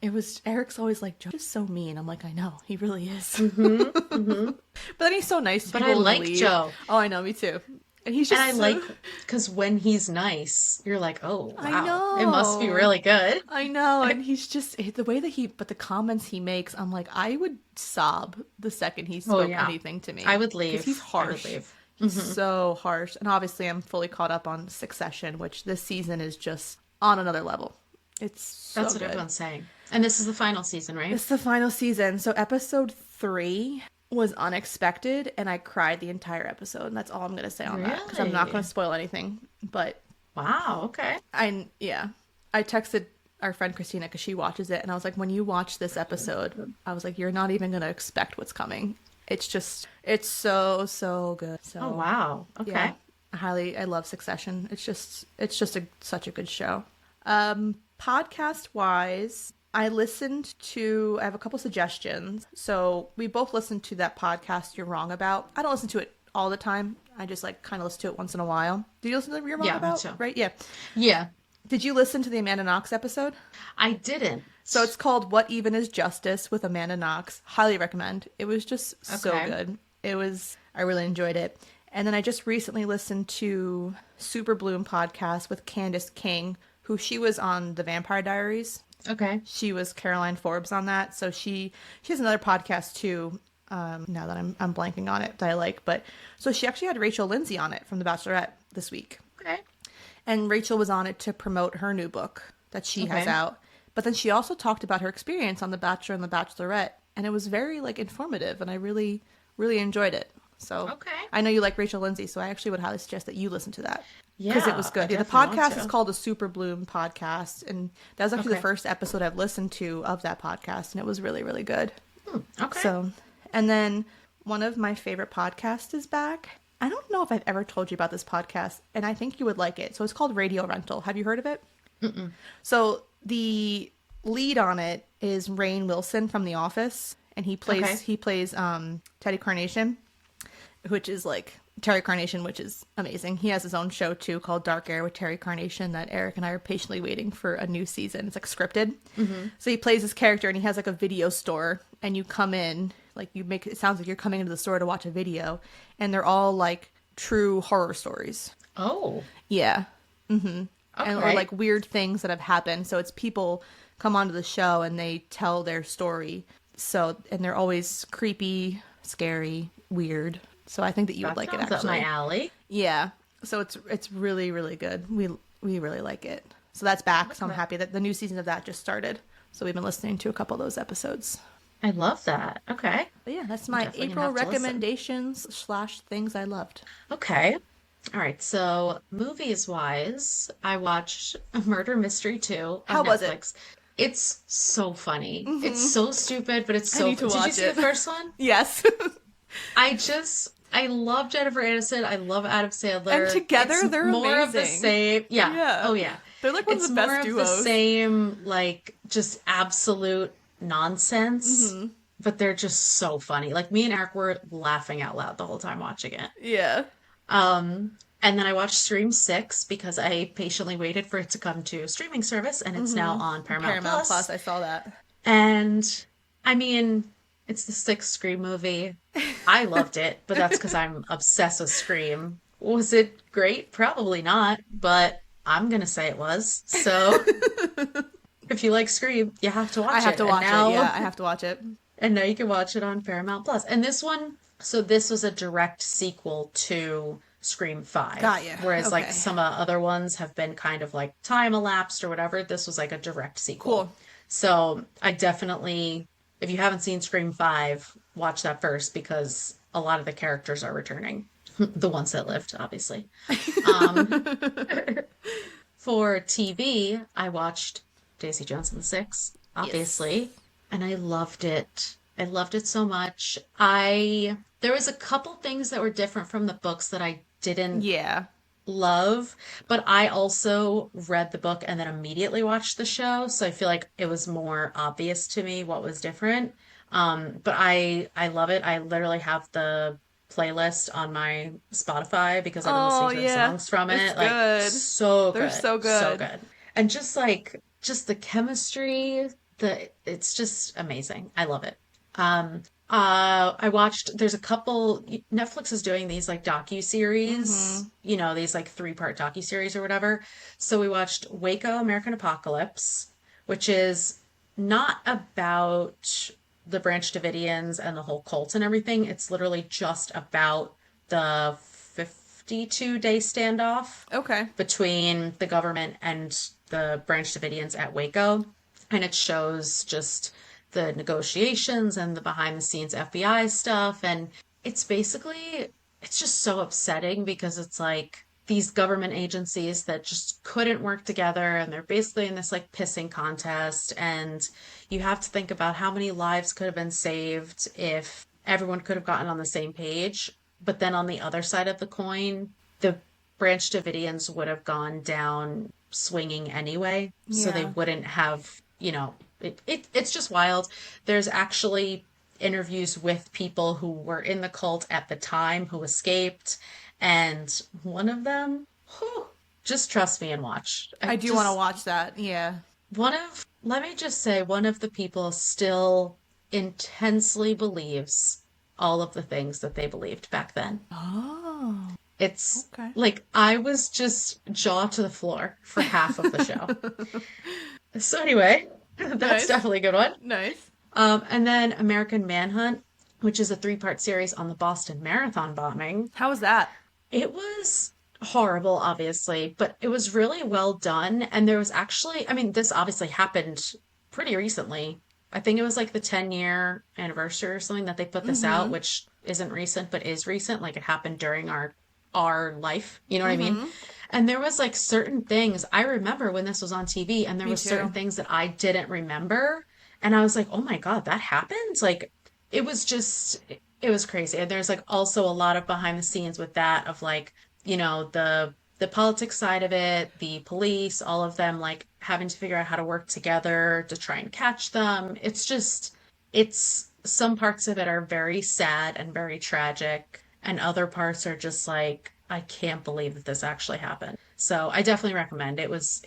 it was Eric's always like Joe's so mean. I'm like, I know he really is, but then he's so nice to But people I when they like leave. Joe. Oh, I know, me too. And he's And I just so like, because when he's nice, you're like, oh, I wow, it must be know, really good. I know, and he's just the way that but the comments he makes, I'm like, I would sob the second he Oh, spoke yeah. anything to I me would because he's leave. I would harsh. leave. He's so harsh, and obviously I'm fully caught up on Succession, which this season is just on another level. It's so That's what good. everyone's saying. And this is the final season, right? It's the final season. So episode 3 was unexpected and I cried the entire episode. And that's all I'm going to say on that because I'm not Really? going to spoil anything. But Wow, okay. I texted our friend Christina because she watches it and I was like, when you watch this episode, I was like, you're not even going to expect what's coming. It's so good. So Oh, wow. yeah, Okay. I love Succession. It's just such a good show. Podcast wise, I have a couple suggestions. So we both listened to that podcast You're Wrong About. I don't listen to it all the time. I just like kind of listen to it once in a while. Do you listen to You're Wrong Yeah, me About? too. Right? Yeah. Yeah, Did you listen to the Amanda Knox episode? I didn't. So it's called What Even Is Justice with Amanda Knox. Highly recommend. It was just so Okay. good. I really enjoyed it. And then I just recently listened to Super Bloom podcast with Candace King, who she was on The Vampire Diaries. Okay. She was Caroline Forbes on that. So she has another podcast too. Now that I'm blanking on it that I like, but so she actually had Rachel Lindsay on it from The Bachelorette this week. Okay. And Rachel was on it to promote her new book that she has Okay. out. But then she also talked about her experience on The Bachelor and The Bachelorette, and it was very like informative, and I really, really enjoyed it. So Okay. I know you like Rachel Lindsay, so I actually would highly suggest that you listen to that Yeah, because it was I good. Yeah, the definitely want podcast is to. called the Super Bloom Podcast, and that was actually the Okay. first episode I've listened to of that podcast, and it was really, really good. Okay. So, and then one of my favorite podcasts is back. I don't know if I've ever told you about this podcast, and I think you would like it. So it's called Radio Rental. Have you heard of it? So the lead on it is Rainn Wilson from The Office, and Okay. he plays Teddy Carnation, which is like Terry Carnation, which is amazing. He has his own show too called Dark Air with Terry Carnation that Eric and I are patiently waiting for a new season. It's like scripted. So he plays this character and he has like a video store and you come in, like you make it sounds like you're coming into the store to watch a video and they're all like true horror stories. Oh. Yeah. And or Okay. like weird things that have happened. So it's people come onto the show and they tell their story. So and they're always creepy, scary, weird. So I think that you would That like it sounds up my actually. alley. Yeah. So it's really really good. We really like it. So that's back. So I'm happy that the new season of that just started. So we've been listening to a couple of those episodes. I love that. Okay. But yeah, that's I'm my definitely gonna April have to listen. recommendations slash things I loved. Okay. All right. So, movies wise, I watched A Murder Mystery 2 on How was it? Netflix. It's so funny. It's so stupid, but it's I so need fun. to Did you watch see the it. first one? Yes. I love Jennifer Aniston. I love Adam And Sandler. It's together they're more of the amazing. same. Yeah. Yeah. Oh, yeah. They're like one of It's the more best of the duos. same, like, just absolute nonsense, but they're just so funny. Like, me and Eric were laughing out loud the whole time watching it. Yeah. And then I watched Scream 6 because I patiently waited for it to come to a streaming service, and it's now on Paramount Paramount Plus. Plus, I saw that. And I mean, it's the sixth Scream movie. I loved it, but that's because I'm obsessed with Scream. Was it great? Probably not, but I'm gonna say it was. So if you like Scream, you have to I watch have it. to watch it. Yeah, I have to watch it. And now you can watch it on Paramount Plus. And this one, so this was a direct sequel to Scream 5. Got you. Whereas like Okay. some other ones have been kind of like time elapsed or whatever, this was like a direct sequel. Cool. So I definitely, if you haven't seen Scream 5, watch that first because a lot of the characters are returning. The ones that lived, obviously. Um, for TV, I watched Daisy Jones and the Six, Yes. obviously, and I loved it. I loved it so much. I There was a couple things that were different from the books that I didn't Yeah. love, but I also read the book and then immediately watched the show, so I feel like it was more obvious to me what was different. But I love it. I literally have the playlist on my Spotify because I've been Oh, listening to the yeah. songs from It's it. Like good. so They're good, so so good. good. And just the chemistry, it's just amazing. I love it. I watched, there's a couple, Netflix is doing these like docu-series, these like three-part docu-series or whatever. So we watched Waco American Apocalypse, which is not about the Branch Davidians and the whole cult and everything. It's literally just about the 52-day standoff Okay. between the government and the Branch Davidians at Waco. And it shows just the negotiations and the behind the scenes FBI stuff. And it's basically, it's just so upsetting because it's like these government agencies that just couldn't work together and they're basically in this like pissing contest. And you have to think about how many lives could have been saved if everyone could have gotten on the same page. But then on the other side of the coin, the Branch Davidians would have gone down swinging anyway. So they Yeah. wouldn't have, it's just wild. There's actually interviews with people who were in the cult at the time who escaped. And one of them, whew, just trust me and watch. I do want to watch that. Yeah. Let me just say, one of the people still intensely believes all of the things that they believed back then. Oh. It's Okay. like I was just jaw to the floor for half of the show. So anyway, that's Nice. definitely a good one. Nice. And then American Manhunt, which is a three-part series on the Boston Marathon bombing. How was that? It was horrible, obviously, but it was really well done. And there was actually, I mean, this obviously happened pretty recently. I think it was like the 10-year anniversary or something that they put this out, which isn't recent, but is recent. Like it happened during our life. You know what I mean? And there was like certain things I remember when this was on TV, and there Me was certain too. things that I didn't remember. And I was like, oh my God, that happened? Like it was just it was crazy. And there's like also a lot of behind the scenes with that of like, the politics side of it, the police, all of them like having to figure out how to work together to try and catch them. It's some parts of it are very sad and very tragic, and other parts are just like, I can't believe that this actually happened. So I definitely recommend. It was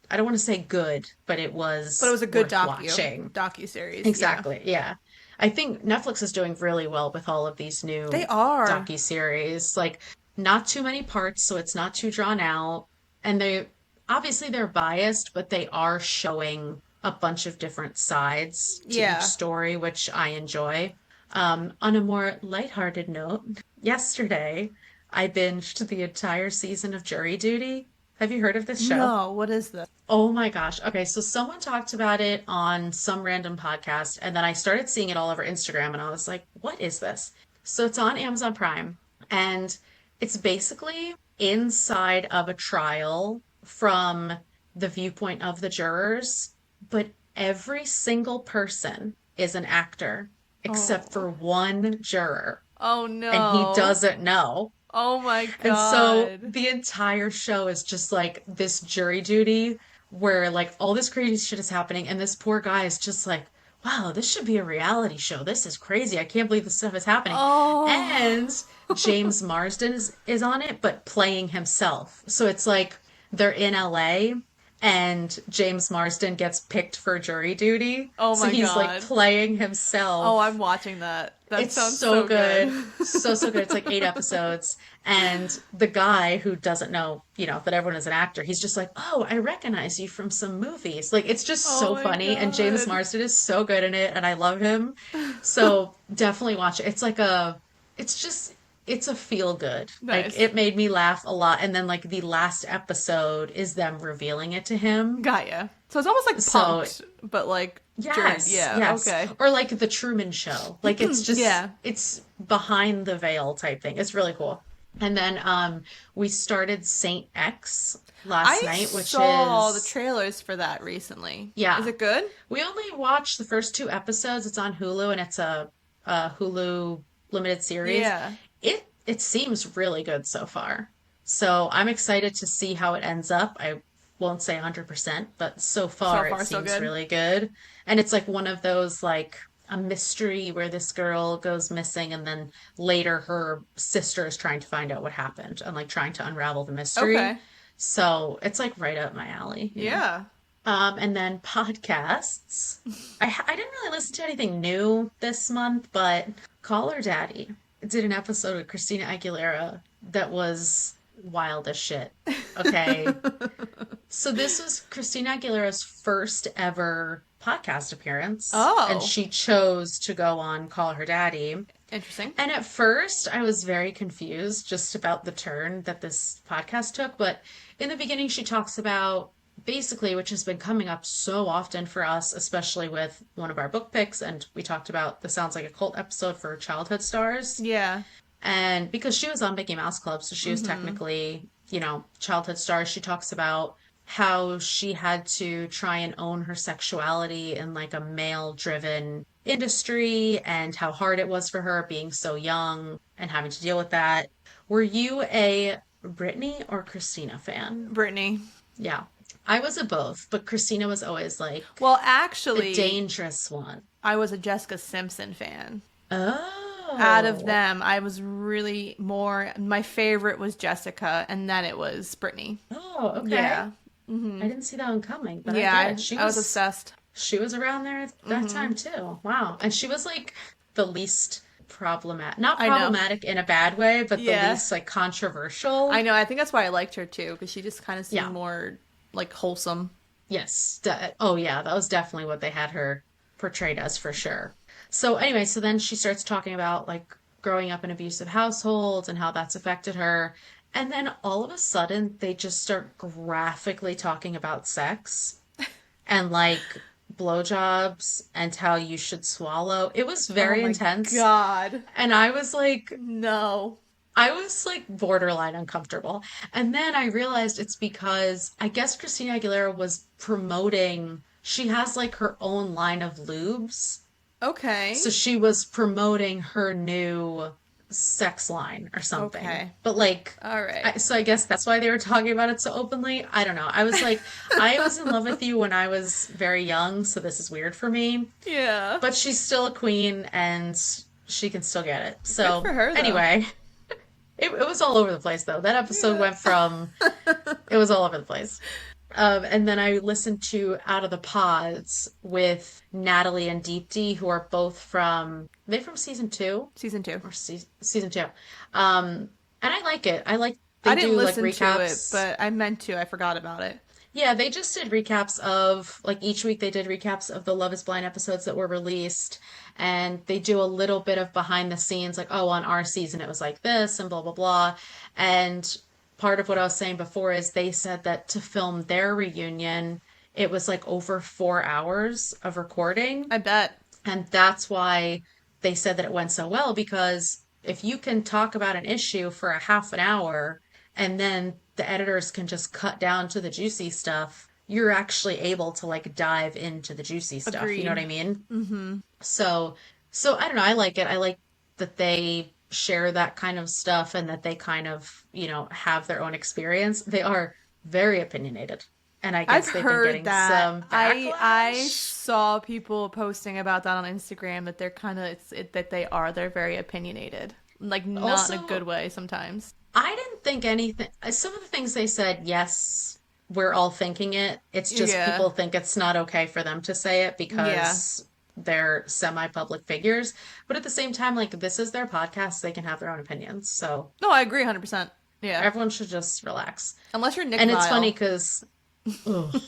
I don't want to say good, but it But it was was a good worth watching. docu series. Yeah. Exactly. Yeah. I think Netflix is doing really well with all of these They new are. docu-series. Like not too many parts, so it's not too drawn out. And they're biased, but they are showing a bunch of different sides to each Yeah. story, which I enjoy. On a more lighthearted note, yesterday I binged the entire season of Jury Duty. Have you heard of this show? No, what is this? Oh my gosh. Okay, so someone talked about it on some random podcast, and then I started seeing it all over Instagram, and I was like, what is this? So it's on Amazon Prime, and it's basically inside of a trial from the viewpoint of the jurors, but every single person is an actor except Oh. for one juror, Oh and he no. doesn't know. Oh my And so God. the entire show is just like this jury duty where like all this crazy shit is happening and this poor guy is just like, wow, this should be a reality show. This is crazy. I can't believe this stuff is happening. Oh. And James Marsden is on it, but playing himself. So it's like they're in LA and James Marsden gets picked for jury duty. Oh So my he's like God. playing Oh, I'm himself. watching that. That It's sounds so so good. good. So, so good. It's like 8 episodes. And the guy who doesn't know, that everyone is an actor, he's just like, oh, I recognize you from some movies. Like, it's just Oh so my funny. And James God. Marsden is so good in it. And I love him. So definitely watch it. It's just, it's a feel good. Like, Nice. it made me laugh a lot. And then, like, the last episode is them revealing it to him. Got ya. So it's almost like So Punked, but like jury. yes, Yeah, yes. okay. Or like the Truman Show. Like it's just Yeah. it's behind the veil type thing. It's really cool. And then we started Saint X last I night, which saw the is trailers for that recently. Is yeah. it good? We only watched the first 2 episodes. It's on Hulu and it's a Hulu limited series. Yeah. It seems really good so far. So I'm excited to see how it ends up. I won't say 100%, but so So far it far, so seems good. really good. And it's like one of those like a mystery where this girl goes missing and then later her sister is trying to find out what happened and like trying to unravel the mystery. Okay. So it's like right up my alley. Yeah. And then podcasts. I didn't really listen to anything new this month, but Call Her Daddy did an episode with Christina Aguilera that was wild as shit. Okay. So this was Christina Aguilera's first ever podcast appearance, and Oh, she chose to go on Call Her Daddy. interesting. And at first, I was very confused just about the turn that this podcast took. But in the beginning, she talks about basically, which has been coming up so often for us, especially with one of our book picks. And we talked about the Sounds Like a Cult episode for childhood stars. Yeah. And because she was on Mickey Mouse Club, so she was Mm-hmm. technically, childhood stars, she talks about how she had to try and own her sexuality in like a male driven industry and how hard it was for her being so young and having to deal with that. Were you a Britney or Christina fan? Brittany. Yeah. I was a both, but Christina was always like Well, the actually, dangerous one. I was a Jessica Simpson fan. Out of Oh. them, I was really more. My favorite was Jessica, and then it was Brittany. Oh, okay. Yeah. I didn't see that one coming, but I Yeah, get it. She I was was obsessed. she was around there at that time too. Wow. And she was like the least problematic, not I know. problematic in a bad way, but the Yeah. least like controversial. I know. I think that's why I liked her too, because she just kind of seemed Yeah. more like wholesome. Yes. Oh yeah, that was definitely what they had her portrayed as for sure. So anyway, so then she starts talking about like growing up in abusive households and how that's affected her. And then all of a sudden they just start graphically talking about sex and like blowjobs and how you should swallow. It was Oh very my intense. God. And No. I was like borderline uncomfortable. And then I realized it's because I guess Christina Aguilera was promoting, she has like her own line of lubes. So Okay. she was promoting her new sex line or something. Okay. But like, All right. so I guess that's why they were talking about it so openly. I don't know. I was like, I was in love with you when I was very young, so this is weird for me. Yeah. But she's still a queen and she can still get it. Good So for her, though. anyway, it was all over the place though. That episode Yeah. went from, it was all over the place. And then I listened to Out of the Pods with Natalie and Deepti, who are both from, are they from season two Season two. or season two? And I like it. I like I They didn't do like listen to it, recaps. but I meant to. I forgot about it. Yeah, they just did recaps of like each week they did recaps of the Love is Blind episodes that were released, and they do a little bit of behind the scenes like, oh, on our season it was like this and blah blah blah. And part of what I was saying before is they said that to film their reunion, it was like over 4 hours of recording. I bet. And that's why they said that it went so well, because if you can talk about an issue for a half an hour and then the editors can just cut down to the juicy stuff, you're actually able to like dive into the juicy stuff. You know what Agreed. I mean? So, so I don't know. I like it. I like that they share that kind of stuff and that they kind of, have their own experience. They are very opinionated. And I I've guess they've been heard getting that. some I backlash. saw people posting about that on Instagram that they're kind of that they're very opinionated. Like not in a good Also, way sometimes. I didn't think anything. Some of the things they said, yes, we're all thinking it. It's just Yeah. people think it's not okay for them to say it Yeah. because they're semi-public figures. But at the same time, like, this is their podcast. They can have their own opinions. So No, I agree 100%. Yeah. everyone should just relax. Unless you're Nick And it's funny Vile. because, ugh,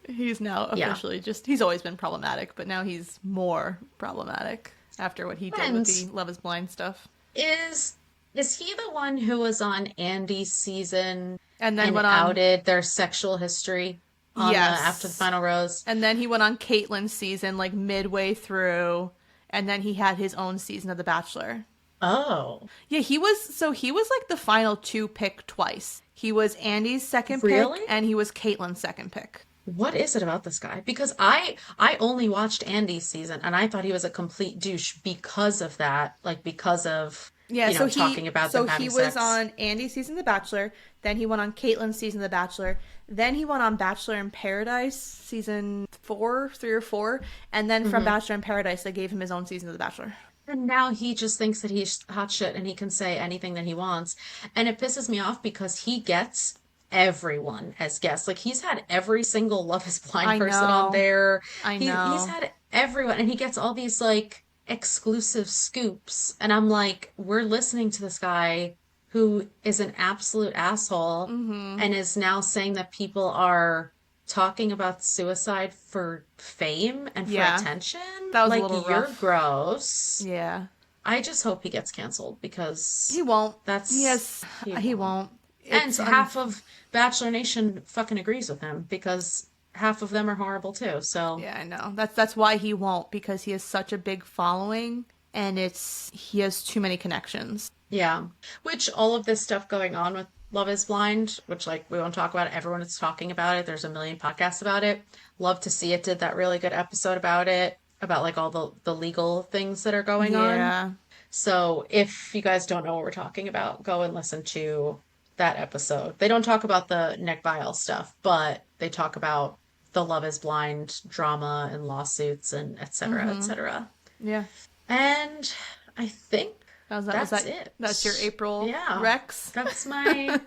He's now yeah. officially he's always been problematic, but now he's more problematic after what he did with And the Love is Blind stuff. is is he the one who was on Andy's season And then and went on, outed their sexual history on the After the yes. Final Rose? And then he went on Caitlyn's season like midway through, and then he had his own season of The Bachelor. Oh, Yeah, he was like the final two pick twice. He was Andy's second pick really? and he was Caitlyn's second pick. What is it about this guy? Because I only watched Andy's season and I thought he was a complete douche because of that, like because of, Yeah, so talking about so them he having was sex. on Andy's season of The Bachelor, then he went on Caitlyn's season of The Bachelor, then he went on Bachelor in Paradise season 4, 3 or 4, and then from Hmm. Bachelor in Paradise they gave him his own season of The Bachelor. And now he just thinks that he's hot shit and he can say anything that he wants. And it pisses me off because he gets everyone as guests. Like he's had every single Love is Blind I person on know. there. I He's know. had everyone and he gets all these like exclusive scoops. And I'm like, we're listening to this guy who is an absolute asshole Mhm. and is now saying that people are talking about suicide for fame and for Yeah. attention. That was a Like, little you're rough. gross. Yeah. I just hope he gets canceled He because won't. that's Yes, he he won't. won't. And It's half of Bachelor Nation fucking agrees with him because half of them are horrible too. So, Yeah, I know. That's why he won't, because he has such a big following and he has too many connections. yeah. Which all of this stuff going on with Love is Blind, which like we won't talk about it. Everyone is talking about it. There's a million podcasts about it. Love to See It did that really good episode about it, about like all the legal things that are going on. Yeah. So if you guys don't know what we're talking about, go and listen to that episode. They don't talk about the Nick Viall stuff, but they talk about the Love is Blind drama and lawsuits and et cetera, et Mhm. cetera. Yeah. And I think Was that's that it. that's your April Yeah. Rex? That's my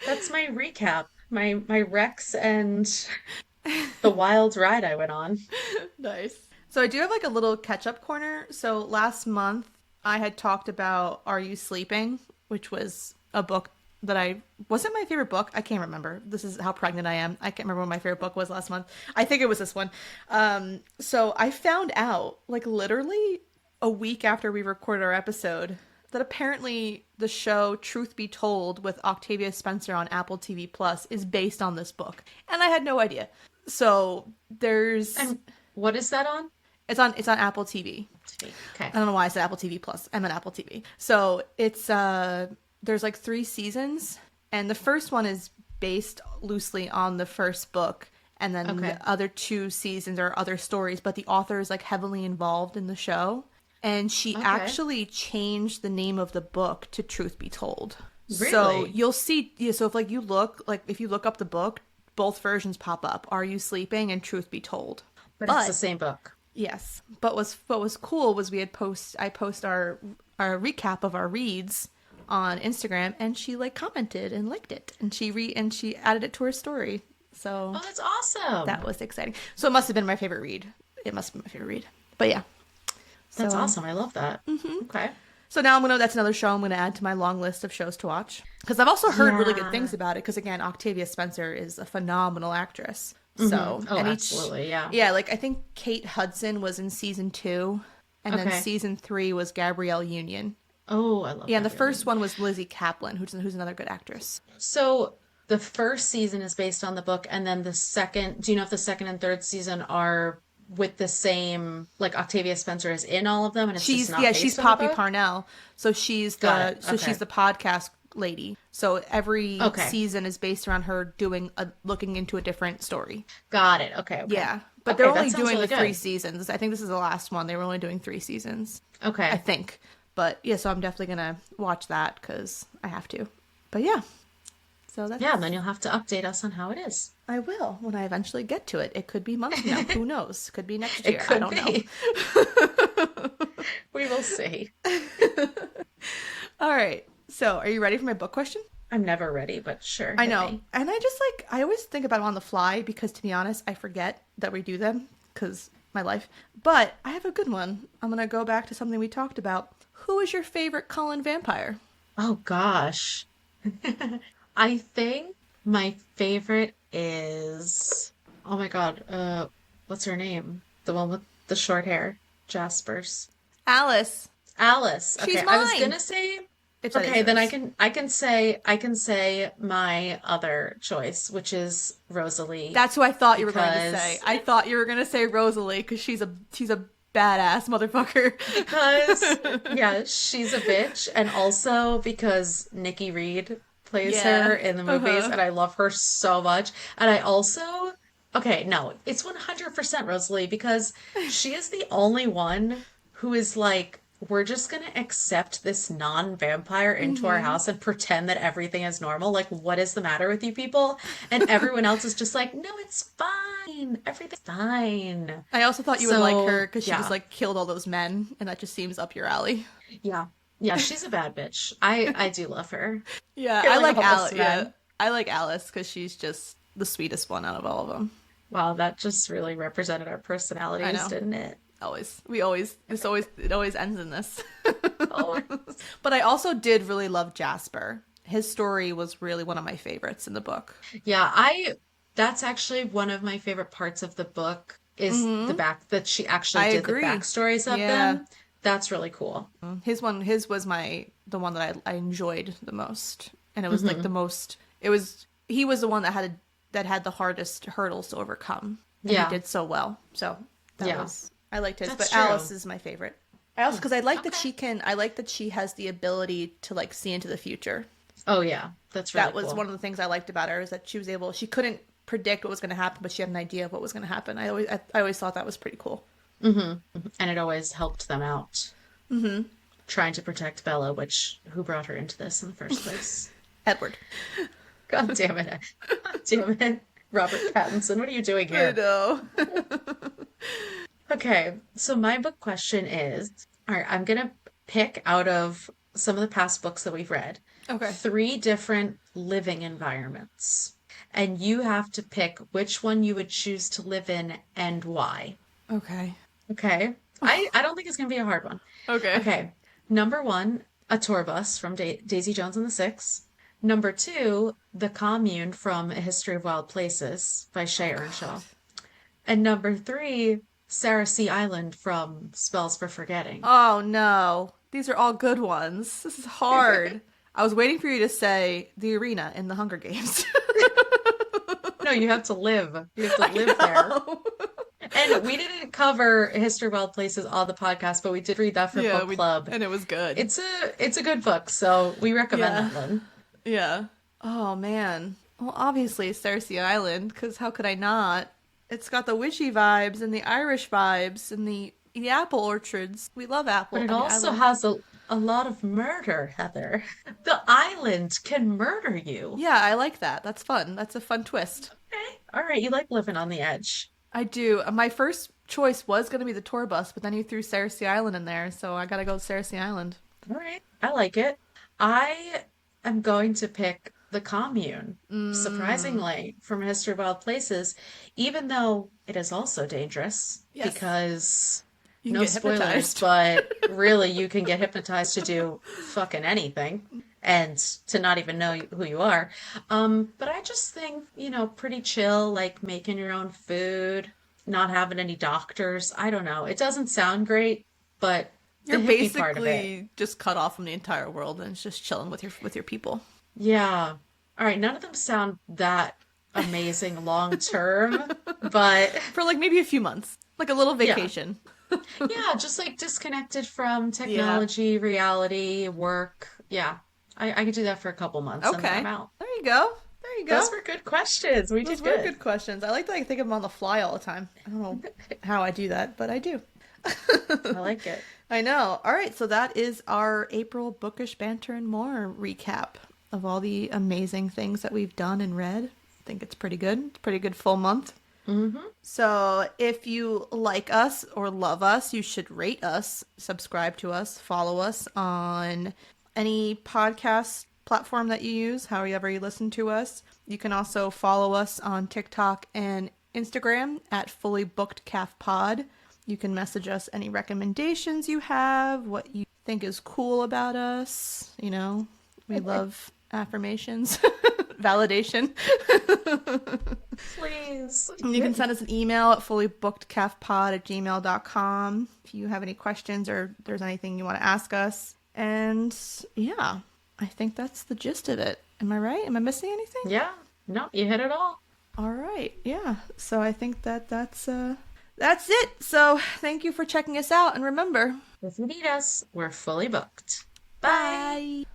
that's my recap. My Rex and the wild ride I went on. Nice. So I do have like a little catch-up corner. So last month I had talked about Are You Sleeping, which was a book that I wasn't my favorite book. I can't remember. This is how pregnant I am. I can't remember what my favorite book was last month. I think it was this one. So I found out like literally a week after we recorded our episode that apparently the show Truth Be Told with Octavia Spencer on Apple TV Plus is based on this book. And I had no idea. So there's And what is that on? it's on Apple TV. Okay. I don't know why I said Apple TV Plus. I meant Apple TV. So it's there's like 3 seasons, and the first one is based loosely on the first book, and then Okay. the other 2 seasons are other stories, but the author is like heavily involved in the show. And she Okay. actually changed the name of the book to Truth Be Told. So Really? you'll see, yeah, so if you look up the book, both versions pop up. Are You Sleeping and Truth Be Told. But it's the But same book. yes, but what was cool was I post our recap of our reads on Instagram, and she like commented and liked it, and she added it to her story. So Oh, that's awesome. that was exciting. So it must have been my favorite read. It must have been my favorite read. But yeah. That's So awesome. I love that. Okay. So now that's another show I'm gonna add to my long list of shows to watch. Because I've also heard really good Yeah. things about it. Because again, Octavia Spencer is a phenomenal actress. Hmm. So, Oh, and each, absolutely. Yeah. yeah, like I think Kate Hudson was in season 2, and then Okay. season 3 was Gabrielle Union. Oh, I love Yeah, and the Gabrielle first Union. one was Lizzie Kaplan, who's another good actress. So the first season is based on the book, and then the second, do you know if the second and third season are with the same, like Octavia Spencer is in all of them and it's just She's not yeah, she's based on the Poppy book? Parnell. So she's Got it. the so she's Okay. the podcast lady. So every Okay. season is based around her looking into a different story. Got it. Okay. Okay. Yeah, but they're Okay. That only sounds doing really the 3 good. seasons. I think this is the last one. They were only doing 3 seasons, I Okay. think. But yeah, so I'm definitely gonna watch that because I have to. But yeah, so Yeah. And that's then you'll have to update us on how it is. I will when I eventually get to it. It could be months from now. Who knows? Could be next It year. I could don't know. be. We will see. All right. So, are you ready for my book question? I'm never ready, but sure, I hit know. me. And I always think about them on the fly because to be honest, I forget that we do them because my life. But I have a good one. I'm going to go back to something we talked about. Who is your favorite Cullen vampire? Oh gosh. I think my favorite is, oh my God, what's her name? The one with the short hair. Jaspers. Alice. Alice. She's Okay, I was mine. gonna say, If that is okay, then I yours. can I can say I can say my other choice, which is Rosalie, That's who I thought you were going to say. because I thought you were going to say Rosalie because she's a badass motherfucker. because yeah, she's a bitch, and also because Nikki Reed plays Yeah. her in the movies, Uh-huh. and I love her so much. And I also, okay, no, it's 100% Rosalie because she is the only one who is like, we're just gonna accept this non-vampire into our Hmm. house and pretend that everything is normal. Like, what is the matter with you people? And everyone else is just like, no, it's fine. Everything's fine. I also thought you would like her So, because she just yeah. like killed all those men, and that just seems up your alley. Yeah. Yeah, she's a bad bitch. I do love her. Yeah, I Killing like all those Alice. Yeah, men. I like Alice because she's just the sweetest one out of all of them. Wow, that just really represented our I personalities, know. didn't it? It always ends in this. Oh, But I also did really love Jasper. His story was really one of my favorites in the book. yeah, that's actually one of my favorite parts of the book is the Hmm. back that she actually I did the agree. backstories of Yeah. them. That's really cool. His was the one that I enjoyed the most. And it was like Hmm. the most, he was the one that had the hardest hurdles to overcome. And he Yeah. did so well. So Yeah. I liked his, That's but Alice true. is my favorite. I also, because Okay. I like that she has the ability to like see into the future. Oh yeah, that's really That was one cool. of the things I liked about her is that she couldn't predict what was going to happen, but she had an idea of what was going to happen. I always thought that was pretty cool. And it always helped them out trying to protect Bella, which who brought her into this in the first place? Edward. God damn it. God damn it. Robert Pattinson, what are you doing I here? know. Okay, so my book question is, all right, I'm gonna pick out of some of the past books that we've read Okay. three different living environments. And you have to pick which one you would choose to live in and why. Okay. Okay? I don't think it's gonna be a hard one. Okay. Okay. Number one, a tour bus from Daisy Jones and the Six. Number two, The Commune from A History of Wild Places by Oh Shea God. Earnshaw. And number three, Sarah Sea Island from Spells for Forgetting. Oh no. These are all good ones. This is hard. I was waiting for you to say the arena in the Hunger Games. No, you have to live. You have to I live there. know. And we didn't cover A History of Wild Places on the podcast, but we did read that for Yeah, book we club. and it was good. It's a good book, so we recommend Yeah. that one. Yeah. Oh man. Well, obviously Cersei Island, because how could I not? It's got the witchy vibes and the Irish vibes and the apple orchards. We love But apple. it I mean, I also love. has a lot of murder, Heather. The island can murder you. Yeah, I like that. That's fun. That's a fun twist. Okay. All right, you like living on the edge. I do. My first choice was going to be the tour bus, but then you threw Cersei Island in there, so I gotta go with Cersei Island. All right, I like it. I am going to pick the commune, Mm, surprisingly, from A History of Wild Places, even though it is also dangerous yes. because You can No get spoilers, hypnotized. but really you can get hypnotized to do fucking anything and to not even know who you are. But I just think, pretty chill, like making your own food, not having any doctors. I don't know. It doesn't sound great, but the You're hippie part of it. basically just cut off from the entire world and it's just chilling with your people. Yeah. All right, none of them sound that amazing long term, but For like maybe a few months. Like a little yeah. vacation. Yeah, just like disconnected from Yeah. technology, reality, work. Yeah, I could do that for a couple months and then I'm Okay. out. There you go. There you Those go. were good questions. We Those did were good. good questions. I like that I think of them on the fly all the time. I don't know how I do that, but I do. I like it. I know. All right, so that is our April Bookish Banter and More recap of all the amazing things that we've done and read. I think it's pretty good. It's a pretty good full month. Hmm. So if you like us or love us, you should rate us, subscribe to us, follow us on any podcast platform that you use, however you listen to us. You can also follow us on TikTok and Instagram at Fully Booked Calf Pod. You can message us any recommendations you have, what you think is cool about us. We love affirmations, validation. Please. You can send us an email at fullybookedcalfpod@gmail.com if you have any questions or there's anything you want to ask us. And yeah, I think that's the gist of it. Am I right? Am I missing anything? Yeah. No, you hit it all. All right. Yeah. So I think that's it. So thank you for checking us out and remember, If you need us, we're fully booked. Bye. bye.